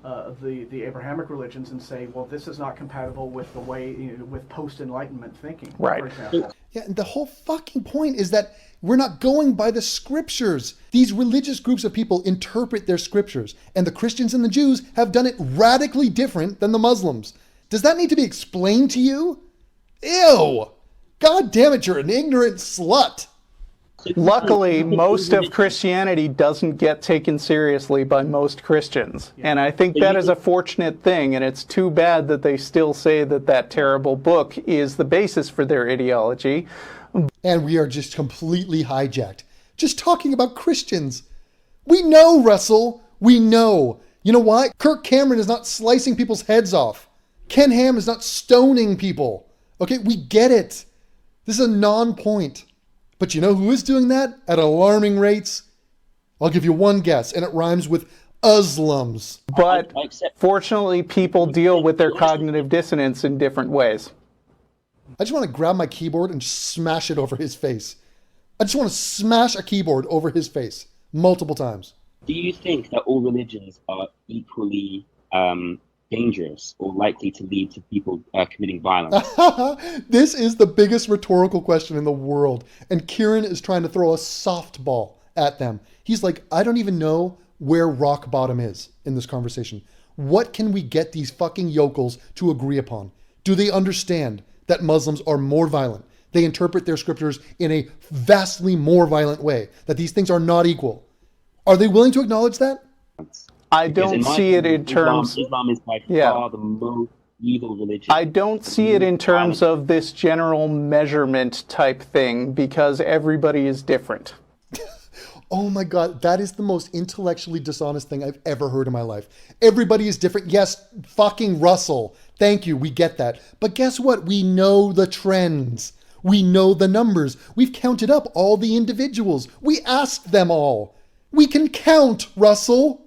Abrahamic religions and say, well, this is not compatible with the way, with post-Enlightenment thinking, Right. for example. Yeah, and the whole fucking point is that we're not going by the scriptures. These religious groups of people interpret their scriptures, and the Christians and the Jews have done it radically different than the Muslims. Does that need to be explained to you? Ew! God damn it, you're an ignorant slut. Luckily, most of Christianity doesn't get taken seriously by most Christians. And I think that is a fortunate thing, and it's too bad that they still say that that terrible book is the basis for their ideology. And we are just completely hijacked. Just talking about Christians. We know, Russell. We know. You know why? Kirk Cameron is not slicing people's heads off. Ken Ham is not stoning people. Okay, we get it. This is a non-point. But you know who is doing that at alarming rates? I'll give you one guess, and it rhymes with Uslams. But fortunately, people deal with their cognitive dissonance in different ways. I just want to grab my keyboard and smash it over his face. I just want to smash a keyboard over his face multiple times. Do you think that all religions are equally dangerous or likely to lead to people committing violence? This is the biggest rhetorical question in the world. And Kieran is trying to throw a softball at them. He's like, I don't even know where rock bottom is in this conversation. What can we get these fucking yokels to agree upon? Do they understand that Muslims are more violent? They interpret their scriptures in a vastly more violent way, that these things are not equal. Are they willing to acknowledge that? I don't see it in terms. Islam is by Yeah. far the most evil religion. I don't see it in terms of this general measurement type thing because everybody is different. Oh my God, that is the most intellectually dishonest thing I've ever heard in my life. Everybody is different. Yes, fucking Russell. Thank you, we get that. But guess what? We know the trends. We know the numbers. We've counted up all the individuals. We asked them all. We can count, Russell.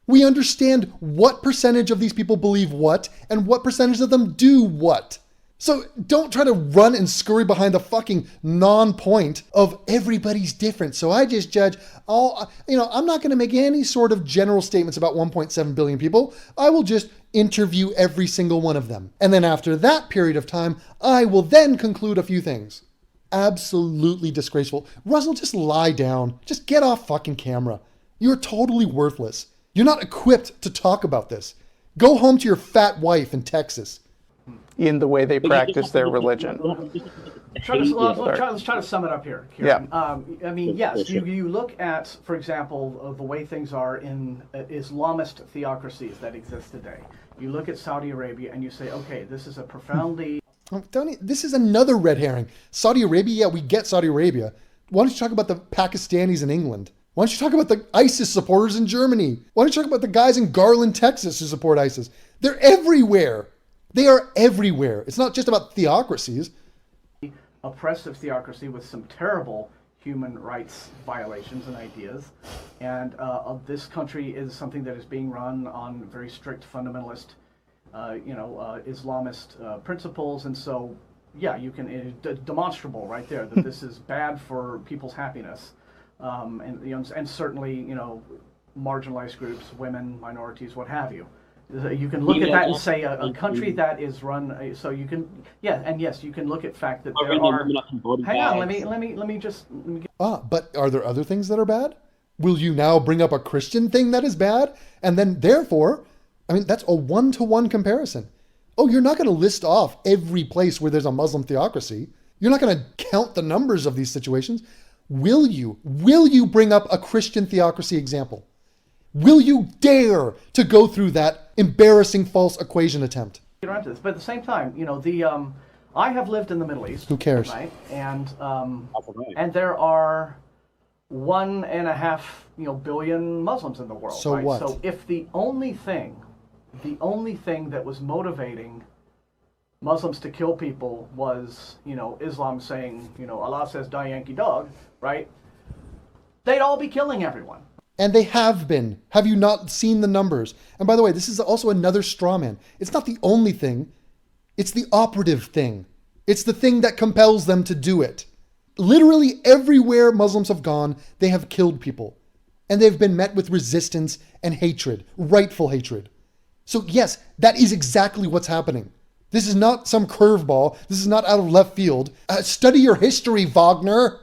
We understand what percentage of these people believe what and what percentage of them do what. So don't try to run and scurry behind the fucking non-point of everybody's different. So I just judge all, I'm not going to make any sort of general statements about 1.7 billion people. I will just interview every single one of them. And then after that period of time, I will then conclude a few things. Absolutely disgraceful. Russell, just lie down. Just get off fucking camera. You're totally worthless. You're not equipped to talk about this. Go home to your fat wife in Texas. In the way they practice their religion. Let's try to sum it up here, Kieran. I mean, yes, you look at, for example, the way things are in Islamist theocracies that exist today. You look at Saudi Arabia and you say, okay, this is a profoundly... This is another red herring. Saudi Arabia, yeah, we get Saudi Arabia. Why don't you talk about the Pakistanis in England? Why don't you talk about the ISIS supporters in Germany? Why don't you talk about the guys in Garland, Texas who support ISIS? They're everywhere. They are everywhere. It's not just about theocracies. Oppressive theocracy with some terrible human rights violations and ideas. And this country is something that is being run on very strict fundamentalist, Islamist principles. And so, yeah, you can, it's demonstrable right there that this is bad for people's happiness. And certainly, marginalized groups, women, minorities, what have you. You can look at that and say a country that is run. So you can, you can look at fact that there are. Hang on, let me get. But are there other things that are bad? Will you now bring up a Christian thing that is bad, and then therefore, that's a one-to-one comparison. Oh, you're not going to list off every place where there's a Muslim theocracy. You're not going to count the numbers of these situations. Will you? Will you bring up a Christian theocracy example? Will you dare to go through that embarrassing false equation attempt? But at the same time, I have lived in the Middle East. Who cares? Right, and there are 1.5 billion Muslims in the world. So right? what? So if the only thing that was motivating Muslims to kill people was Islam saying Allah says die Yankee dog, right? They'd all be killing everyone. And they have been. Have you not seen the numbers? And by the way, this is also another straw man. It's not the only thing. It's the operative thing. It's the thing that compels them to do it. Literally everywhere Muslims have gone, they have killed people. And they've been met with resistance and hatred, rightful hatred. So yes, that is exactly what's happening. This is not some curveball. This is not out of left field. Study your history, Wagner.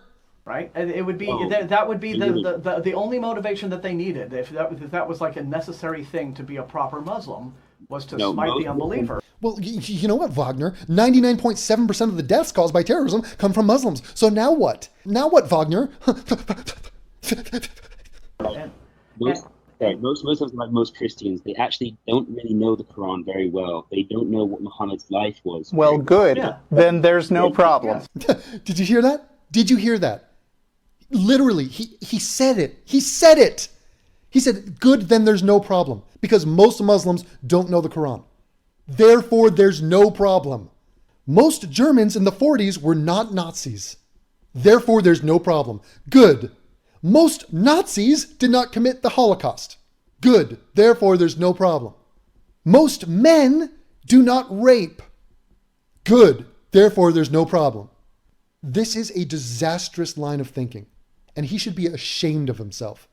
Right, and it would be that would be the only motivation that they needed. If that was like a necessary thing to be a proper Muslim, was to smite the unbeliever. Well, you know what, Wagner? 99.7% of the deaths caused by terrorism come from Muslims. So now what? Now what, Wagner? Most Muslims, like most Christians, they actually don't really know the Quran very well. They don't know what Muhammad's life was. Well, good. Yeah. Then there's no problem. Did you hear that? Did you hear that? Literally, he said it. He said it. He said, good, then there's no problem. Because most Muslims don't know the Quran. Therefore, there's no problem. Most Germans in the 40s were not Nazis. Therefore, there's no problem. Good. Most Nazis did not commit the Holocaust. Good. Therefore, there's no problem. Most men do not rape. Good. Therefore, there's no problem. This is a disastrous line of thinking, and he should be ashamed of himself.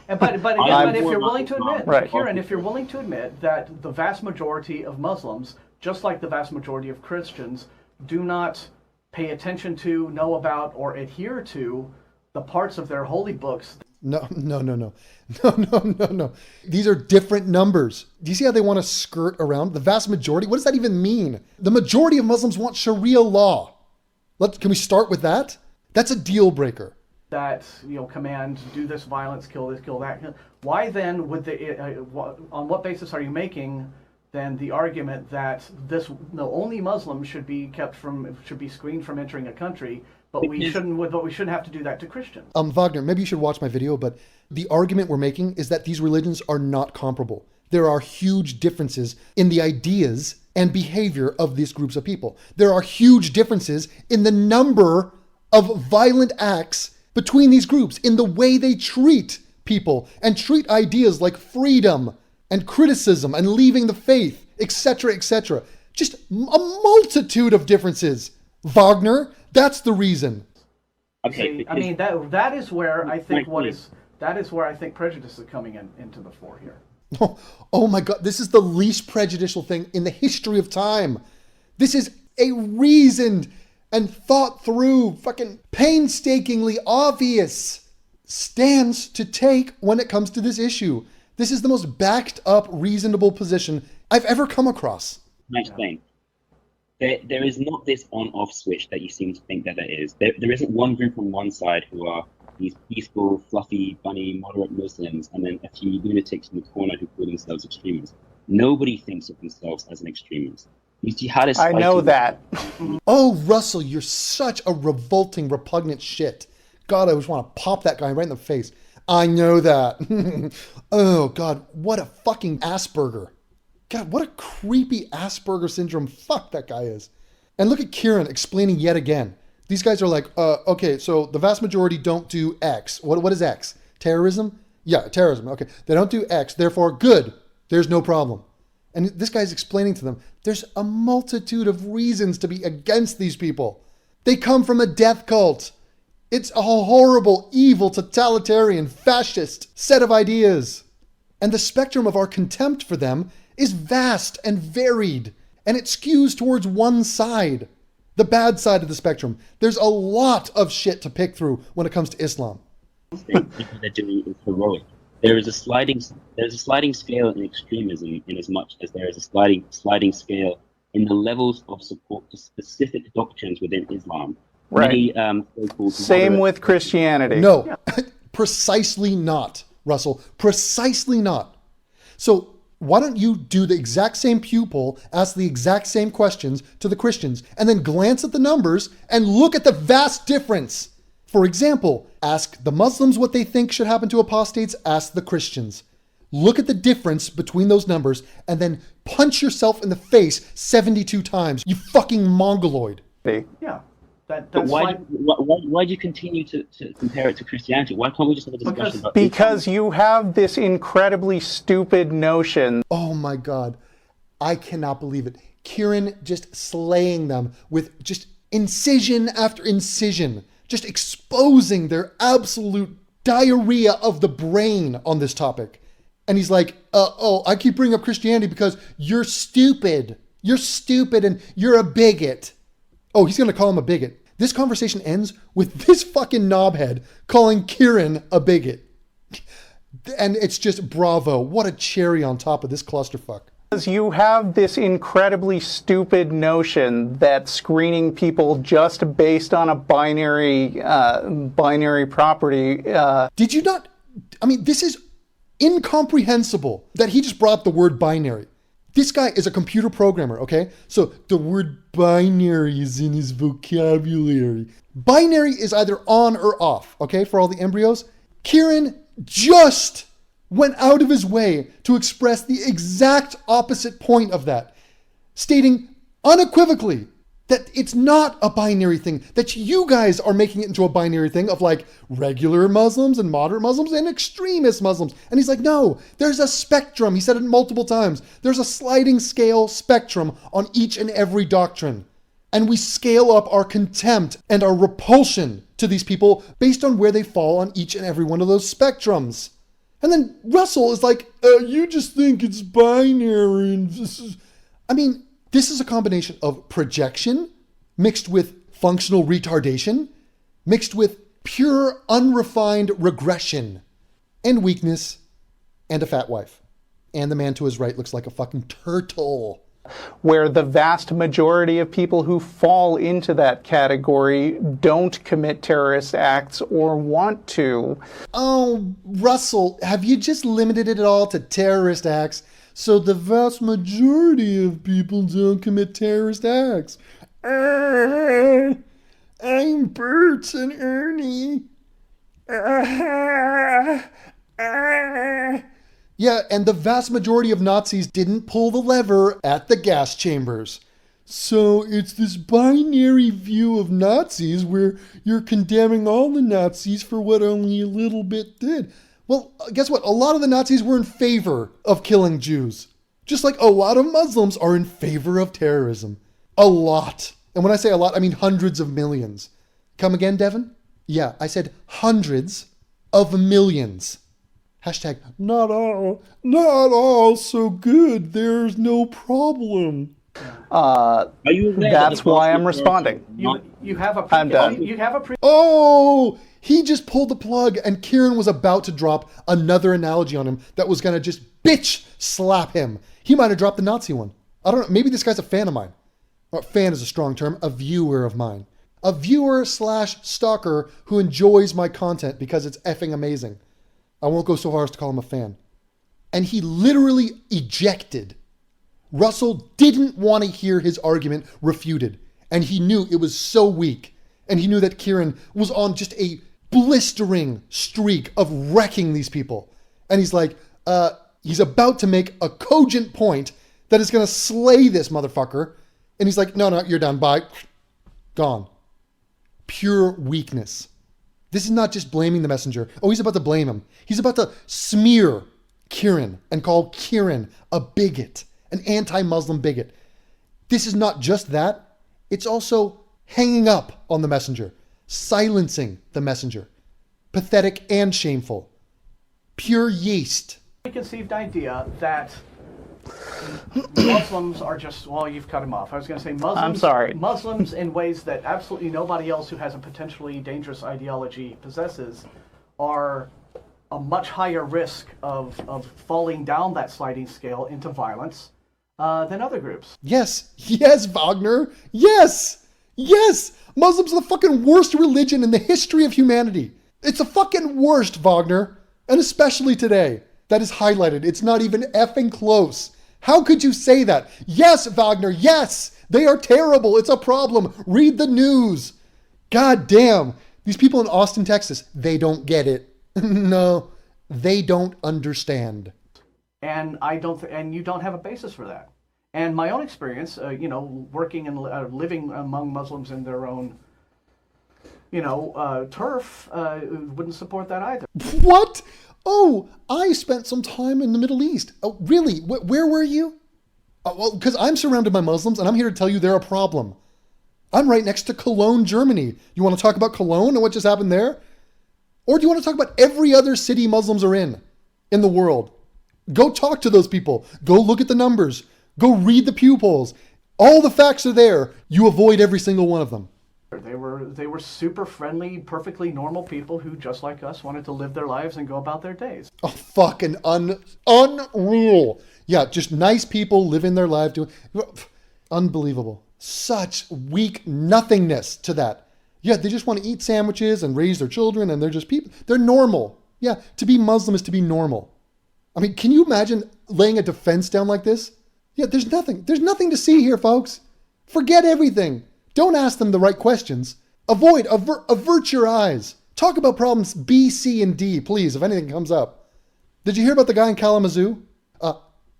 But again, I'm if more you're about willing to Islam. admit, Right. Kieran, if you're willing to admit that the vast majority of Muslims, just like the vast majority of Christians, do not pay attention to, know about, or adhere to the parts of their holy books. No. These are different numbers. Do you see how they want to skirt around? The vast majority? What does that even mean? The majority of Muslims want Sharia law. Can we start with that? That's a deal breaker. That command, do this violence, kill this, kill that. Why then would they? On what basis are you making then the argument that only Muslims should be screened from entering a country, but we shouldn't have to do that to Christians? Wagner, maybe you should watch my video, but the argument we're making is that these religions are not comparable. There are huge differences in the ideas and behavior of these groups of people. There are huge differences in the number of violent acts between these groups, in the way they treat people and treat ideas like freedom and criticism and leaving the faith, etc., etc. Just a multitude of differences. Wagner, that's the reason. Okay, I mean that is where I think prejudice is coming into the fore here. Oh my God, this is the least prejudicial thing in the history of time. This is a reasoned and thought through, fucking painstakingly obvious stance to take when it comes to this issue. This is the most backed up, reasonable position I've ever come across. Next thing. There is not this on-off switch that you seem to think that there is. There isn't one group on one side who are these peaceful, fluffy, bunny, moderate Muslims, and then a few lunatics in the corner who call themselves extremists. Nobody thinks of themselves as an extremist. These jihadists. I know that. Oh, Russell, you're such a revolting, repugnant shit. God, I just want to pop that guy right in the face. I know that. Oh, God, what a fucking Asperger. God, what a creepy Asperger syndrome fuck that guy is. And look at Kieran explaining yet again. These guys are like, okay, so the vast majority don't do X. What is X? Terrorism? Yeah, terrorism. Okay, they don't do X, therefore good. There's no problem. And this guy's explaining to them, there's a multitude of reasons to be against these people. They come from a death cult. It's a horrible, evil, totalitarian, fascist set of ideas. And the spectrum of our contempt for them is vast and varied, and it skews towards one side, the bad side of the spectrum. There's a lot of shit to pick through when it comes to Islam. Everything they're doing is heroic. There is a sliding scale in extremism in as much as there is a sliding scale in the levels of support for specific doctrines within Islam. Right. Many, Same with Christianity. No, precisely not, Russell. Precisely not. So why don't you do the exact same pew poll, ask the exact same questions to the Christians, and then glance at the numbers and look at the vast difference. For example, ask the Muslims what they think should happen to apostates, ask the Christians. Look at the difference between those numbers and then punch yourself in the face 72 times, you fucking mongoloid. Yeah. But why do you continue to compare it to Christianity? Why can't we just have a discussion about Because you have this incredibly stupid notion. Oh my God. I cannot believe it. Kieran just slaying them with just incision after incision, just exposing their absolute diarrhea of the brain on this topic. And he's like, I keep bringing up Christianity because you're stupid. You're stupid and you're a bigot. Oh, he's going to call him a bigot. This conversation ends with this fucking knobhead calling Kieran a bigot. And it's just bravo. What a cherry on top of this clusterfuck. Because you have this incredibly stupid notion that screening people just based on a binary property. Did you not? I mean, this is incomprehensible that he just brought up the word binary. This guy is a computer programmer, okay? So the word binary is in his vocabulary. Binary is either on or off, okay, for all the embryos. Kieran just went out of his way to express the exact opposite point of that, stating unequivocally that it's not a binary thing, that you guys are making it into a binary thing of like regular Muslims and moderate Muslims and extremist Muslims. And he's like, no, there's a spectrum. He said it multiple times. There's a sliding scale spectrum on each and every doctrine. And we scale up our contempt and our repulsion to these people based on where they fall on each and every one of those spectrums. And then Russell is like, you just think it's binary. And this is... I mean, this is a combination of projection mixed with functional retardation, mixed with pure unrefined regression and weakness and a fat wife. And the man to his right looks like a fucking turtle. Where the vast majority of people who fall into that category don't commit terrorist acts or want to. Oh, Russell, have you just limited it all to terrorist acts? So the vast majority of people don't commit terrorist acts. I'm Bert and Ernie. Yeah, and the vast majority of Nazis didn't pull the lever at the gas chambers. So it's this binary view of Nazis where you're condemning all the Nazis for what only a little bit did. Well, guess what? A lot of the Nazis were in favor of killing Jews. Just like a lot of Muslims are in favor of terrorism. A lot. And when I say a lot, I mean hundreds of millions. Come again, Devin? Yeah, I said hundreds of millions. Hashtag, not all so good. There's no problem. Are you aware That's why I'm responding. You have a I'm done. You have a pre. Oh, he just pulled the plug and Kieran was about to drop another analogy on him that was going to just bitch slap him. He might have dropped the Nazi one. I don't know. Maybe this guy's a fan of mine. Or fan is a strong term. A viewer of mine. A viewer / stalker who enjoys my content because it's effing amazing. I won't go so far as to call him a fan. And he literally ejected. Russell didn't want to hear his argument refuted. And he knew it was so weak. And he knew that Kieran was on just a blistering streak of wrecking these people. And he's like, he's about to make a cogent point that is going to slay this motherfucker. And he's like, no, you're done. Bye. Gone. Pure weakness. This is not just blaming the messenger. Oh, he's about to blame him. He's about to smear Kieran and call Kieran a bigot, an anti-Muslim bigot. This is not just that. It's also hanging up on the messenger, silencing the messenger. Pathetic and shameful. Pure yeast. Preconceived idea that Muslims are just, well, you've cut him off. I was going to say Muslims. I'm sorry. Muslims in ways that absolutely nobody else who has a potentially dangerous ideology possesses are a much higher risk of falling down that sliding scale into violence than other groups. Yes, Wagner. Yes. Muslims are the fucking worst religion in the history of humanity. It's the fucking worst, Wagner. And especially today. That is highlighted. It's not even effing close. How could you say that? Yes, Wagner, yes! They are terrible. It's a problem. Read the news. God damn. These people in Austin, Texas, they don't get it. No, they don't understand. And and you don't have a basis for that. And my own experience, working and living among Muslims in their own, turf, wouldn't support that either. What? Oh, I spent some time in the Middle East. Oh, really? Where were you? Well, because I'm surrounded by Muslims, and I'm here to tell you they're a problem. I'm right next to Cologne, Germany. You want to talk about Cologne and what just happened there? Or do you want to talk about every other city Muslims are in the world? Go talk to those people. Go look at the numbers. Go read the Pew polls. All the facts are there. You avoid every single one of them. They were super friendly, perfectly normal people who, just like us, wanted to live their lives and go about their days. Oh, fucking unreal. Yeah, just nice people living their life doing... Unbelievable. Such weak nothingness to that. Yeah, they just want to eat sandwiches and raise their children, and they're just people. They're normal. Yeah, to be Muslim is to be normal. I mean, can you imagine laying a defense down like this? Yeah, there's nothing to see here, folks. Forget everything. Don't ask them the right questions. Avert your eyes. Talk about problems B, C, and D, please, if anything comes up. Did you hear about the guy in Kalamazoo?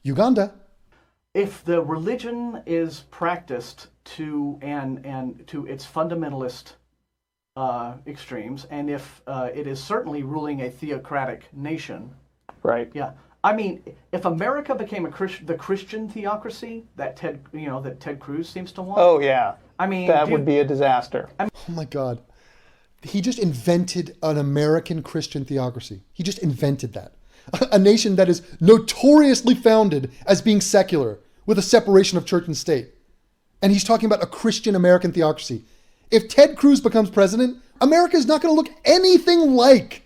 Uganda. If the religion is practiced to its fundamentalist extremes, and if it is certainly ruling a theocratic nation, Right. yeah. I mean, if America became the Christian theocracy that Ted Cruz seems to want. Oh, yeah. I mean, that would be a disaster. Oh my God. He just invented an American Christian theocracy. He just invented that. A nation that is notoriously founded as being secular, with a separation of church and state. And he's talking about a Christian American theocracy. If Ted Cruz becomes president, America is not going to look anything like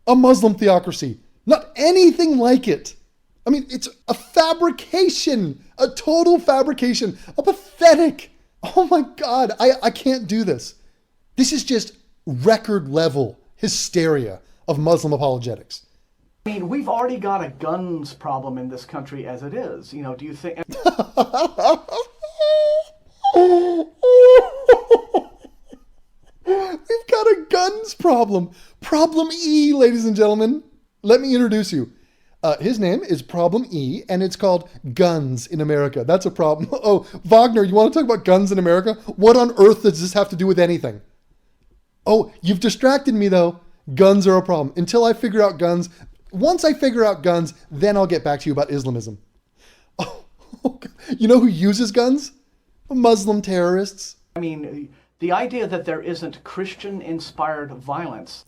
a Muslim theocracy. Not anything like it. I mean, it's a fabrication, a total fabrication, a pathetic. Oh my God, I can't do this. This is just record level hysteria of Muslim apologetics. I mean, we've already got a guns problem in this country as it is. You know, do you think... We've got a guns problem. Problem E, ladies and gentlemen. Let me introduce you. His name is Problem E, and it's called guns in America. That's a problem. Oh, Wagner, you want to talk about guns in America? What on earth does this have to do with anything? Oh, you've distracted me, though. Guns are a problem. Until I figure out guns. Once I figure out guns, then I'll get back to you about Islamism. Oh, you know who uses guns? Muslim terrorists. I mean, the idea that there isn't Christian-inspired violence.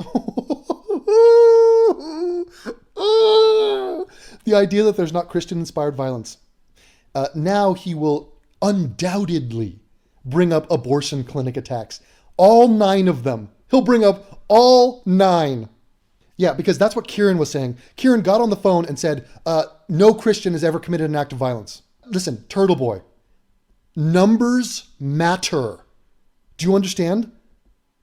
The idea that there's not Christian-inspired violence. Now he will undoubtedly bring up abortion clinic attacks. All 9 of them. He'll bring up all 9. Yeah, because that's what Kieran was saying. Kieran got on the phone and said, no Christian has ever committed an act of violence. Listen, Turtle Boy, numbers matter. Do you understand?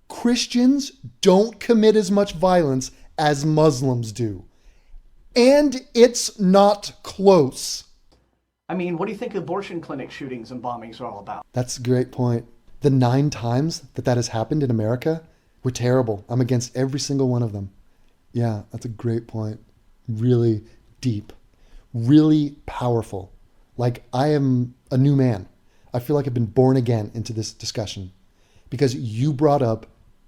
Christians don't commit as much violence as Muslims do. And it's not close. I mean, what do you think abortion clinic shootings and bombings are all about? That's a great point. The 9 times that has happened in America were terrible. I'm against every single one of them. Yeah, that's a great point. Really deep. Really powerful. Like, I am a new man. I feel like I've been born again into this discussion. Because you brought up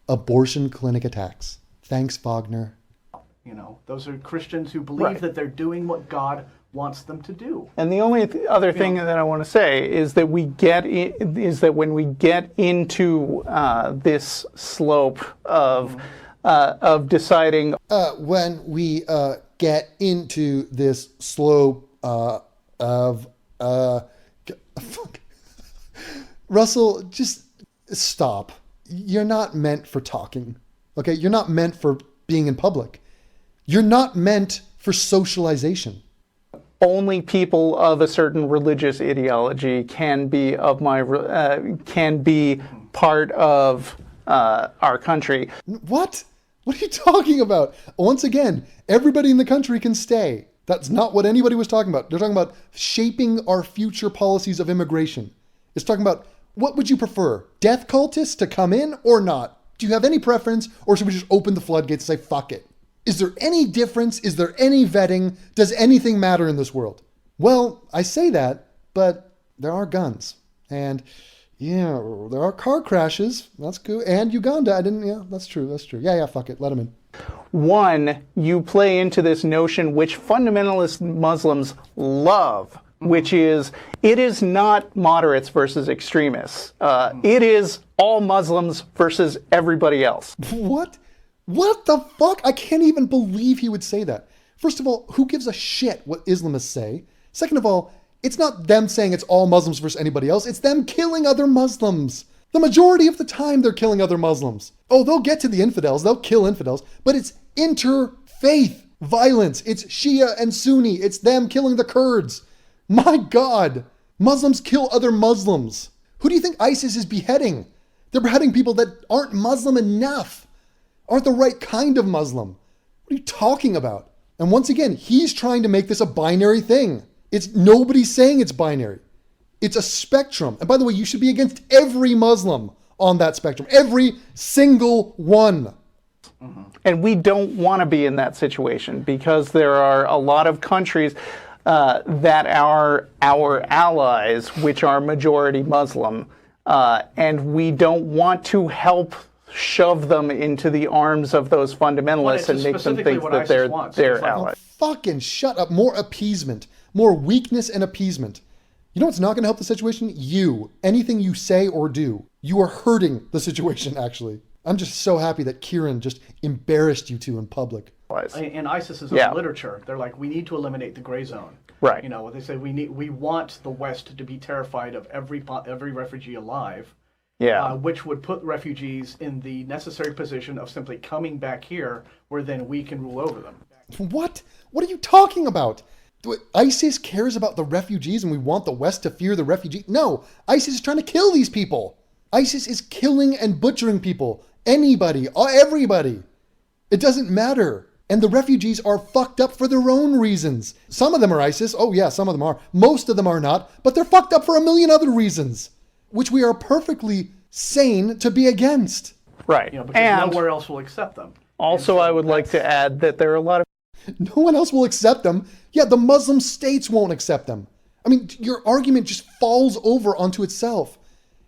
abortion clinic attacks. Thanks, Wagner. You know, those are Christians who believe that they're doing what God wants them to do. And the only other thing that I want to say is that when we get into this slope of deciding, when we get into this slope Russell, just stop. You're not meant for talking. Okay, you're not meant for being in public. You're not meant for socialization. only people of a certain religious ideology can be part of our country. What? What are you talking about? Once again, everybody in the country can stay. That's not what anybody was talking about. They're talking about shaping our future policies of immigration. It's talking about, what would you prefer? Death cultists to come in or not? Do you have any preference, or should we just open the floodgates and say, fuck it? Is there any difference? Is there any vetting? Does anything matter in this world? Well, I say that, but there are guns. And yeah, there are car crashes. That's cool. And Uganda, that's true. Yeah, fuck it. Let them in. One, you play into this notion which fundamentalist Muslims love, which is, it is not moderates versus extremists. It is all Muslims versus everybody else. What? What the fuck? I can't even believe he would say that. First of all, who gives a shit what Islamists say? Second of all, it's not them saying it's all Muslims versus anybody else. It's them killing other Muslims. The majority of the time they're killing other Muslims. Oh, they'll get to the infidels. They'll kill infidels. But it's interfaith violence. It's Shia and Sunni. It's them killing the Kurds. My God. Muslims kill other Muslims. Who do you think ISIS is beheading? They're beheading people that aren't Muslim enough. Aren't the right kind of Muslim. What are you talking about? And once again, he's trying to make this a binary thing. It's nobody's saying it's binary. It's a spectrum. And by the way, you should be against every Muslim on that spectrum. Every single one. And we don't want to be in that situation because there are a lot of countries that are our allies, which are majority Muslim. And we don't want to help shove them into the arms of those fundamentalists and make them think that they're allies. Fucking shut up. More appeasement. More weakness and appeasement. You know what's not going to help the situation? You. Anything you say or do. You are hurting the situation, actually. I'm just so happy that Kieran just embarrassed you two in public. In ISIS's Yeah. own literature, they're like, we need to eliminate the gray zone. Right. You know what they say? We want the West to be terrified of every refugee alive. Yeah. Which would put refugees in the necessary position of simply coming back here, where then we can rule over them. What? What are you talking about? ISIS cares about the refugees and we want the West to fear the refugee? No, ISIS is trying to kill these people. ISIS is killing and butchering people. Anybody, everybody. It doesn't matter. And the refugees are fucked up for their own reasons. Some of them are ISIS. Oh yeah, some of them are. Most of them are not. But they're fucked up for a million other reasons, which we are perfectly sane to be against. Right. Because And nowhere else will accept them. also, And so I would like to add that there are a lot of No one else will accept them. Yeah, the Muslim states won't accept them. I mean, your argument just falls over onto itself.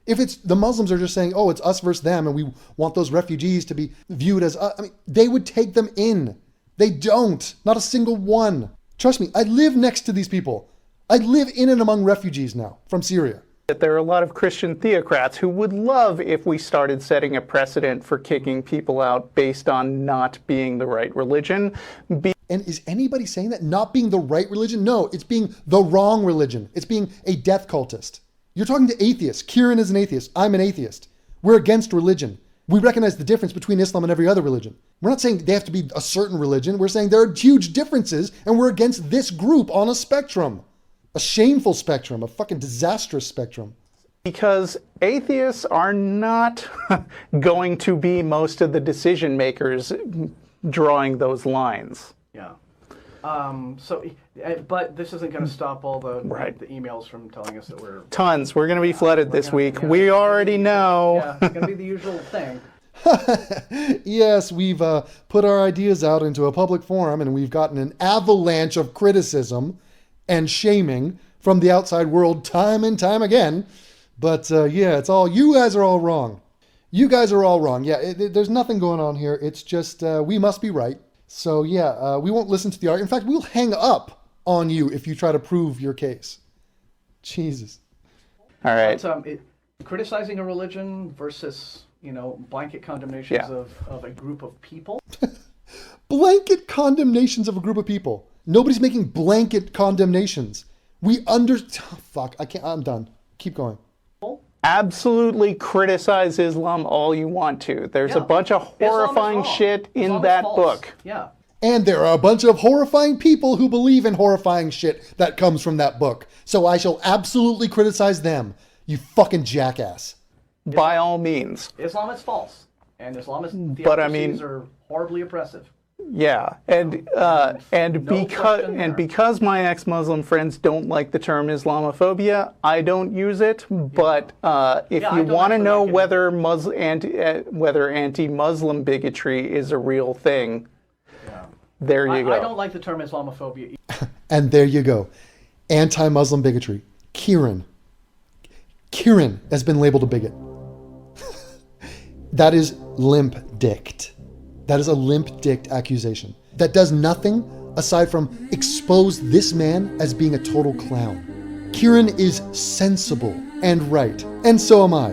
If it's the Muslims are just saying, oh, it's us versus them, and we want those refugees to be viewed as, I mean, they would take them in. They don't. Not a single one. Trust me, I live next to these people. I live in and among refugees now from Syria. that there are a lot of Christian theocrats who would love if we started setting a precedent for kicking people out based on not being the right religion. And is anybody saying that? Not being the right religion? No, it's being the wrong religion. It's being a death cultist. You're talking to atheists. Kieran is an atheist. I'm an atheist. We're against religion. We recognize the difference between Islam and every other religion. We're not saying they have to be a certain religion. We're saying there are huge differences, and we're against this group on a spectrum. A shameful spectrum, a fucking disastrous spectrum. Because atheists are not going to be most of the decision makers drawing those lines. Yeah. But this isn't going to stop all the emails from telling us that we're... Tons. We're going to be flooded this week. We already know. Yeah, it's going to be the usual thing. Yes, we've put our ideas out into a public forum, and we've gotten an avalanche of criticism and shaming from the outside world time and time again. But yeah, it's all, you guys are all wrong. You guys are all wrong. Yeah, there's nothing going on here. It's just, we must be right. So yeah, we won't listen to the argument. In fact, we'll hang up on you if you try to prove your case. Jesus. All right. But, criticizing a religion versus, blanket condemnations of a group of people. Blanket condemnations of a group of people. Nobody's making blanket condemnations. Fuck, I'm done. Keep going. Absolutely criticize Islam all you want to. There's a bunch of horrifying shit in that book. Yeah. And there are a bunch of horrifying people who believe in horrifying shit that comes from that book. So I shall absolutely criticize them, you fucking jackass. By all means. Islam is false. And Islamist theocracies are horribly oppressive. Yeah, because my ex-Muslim friends don't like the term Islamophobia, I don't use it. But if you want to know whether anti-Muslim bigotry is a real thing, there you go. I don't like the term Islamophobia. And there you go, anti-Muslim bigotry. Kieran has been labeled a bigot. That is limp-dicked. That is a limp-dicked accusation that does nothing aside from expose this man as being a total clown. Kieran is sensible and right, and so am I.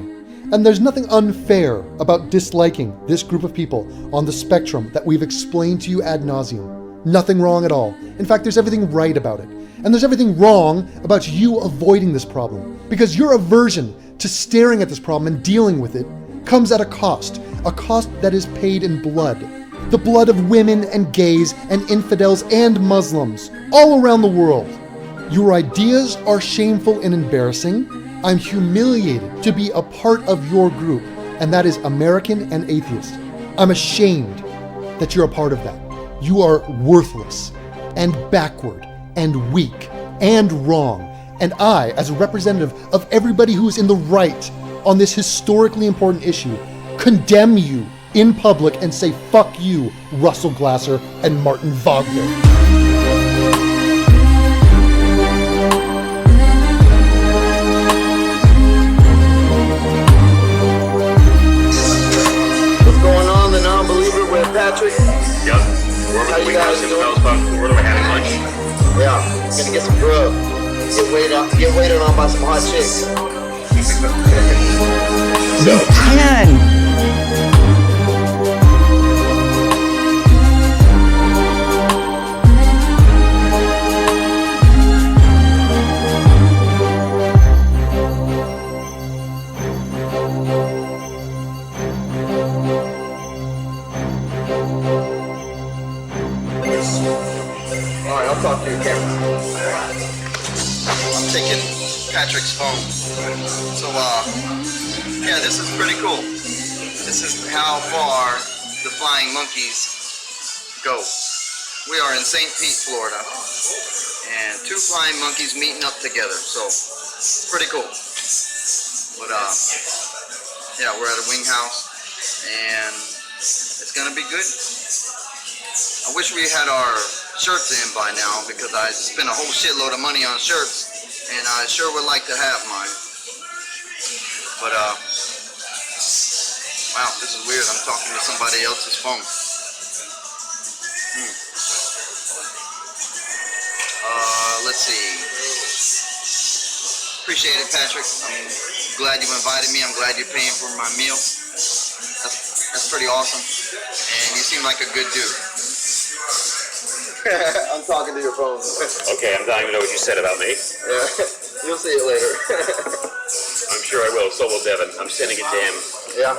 And there's nothing unfair about disliking this group of people on the spectrum that we've explained to you ad nauseum. Nothing wrong at all. In fact, there's everything right about it. And there's everything wrong about you avoiding this problem, because your aversion to staring at this problem and dealing with it comes at a cost that is paid in blood. The blood of women and gays and infidels and Muslims all around the world. Your ideas are shameful and embarrassing. I'm humiliated to be a part of your group, and that is American and Atheist. I'm ashamed that you're a part of that. You are worthless and backward and weak and wrong. And I, as a representative of everybody who is in the right on this historically important issue, condemn you in public and say, fuck you, Russell Glasser and Martin Wagner. What's going on, the non-believer with Patrick? Yep. How you guys doing? We're having lunch. Yeah, gonna get some grub. Get waited on by some hot chicks. You can! taking Patrick's phone. So, yeah, this is pretty cool. This is how far the flying monkeys go. We are in St. Pete, Florida, and 2 flying monkeys meeting up together. So, pretty cool. But, yeah, we're at a wing house, and it's gonna be good. I wish we had our shirts in by now, because I spent a whole shitload of money on shirts, and I sure would like to have mine. But, wow, this is weird. I'm talking to somebody else's phone. Let's see. Appreciate it, Patrick. I'm glad you invited me. I'm glad you're paying for my meal. That's pretty awesome. And you seem like a good dude. I'm talking to your phone. Okay, I'm dying to know what you said about me. Yeah, you'll see it later. I'm sure I will. So will Devin. I'm sending it to him. Yeah.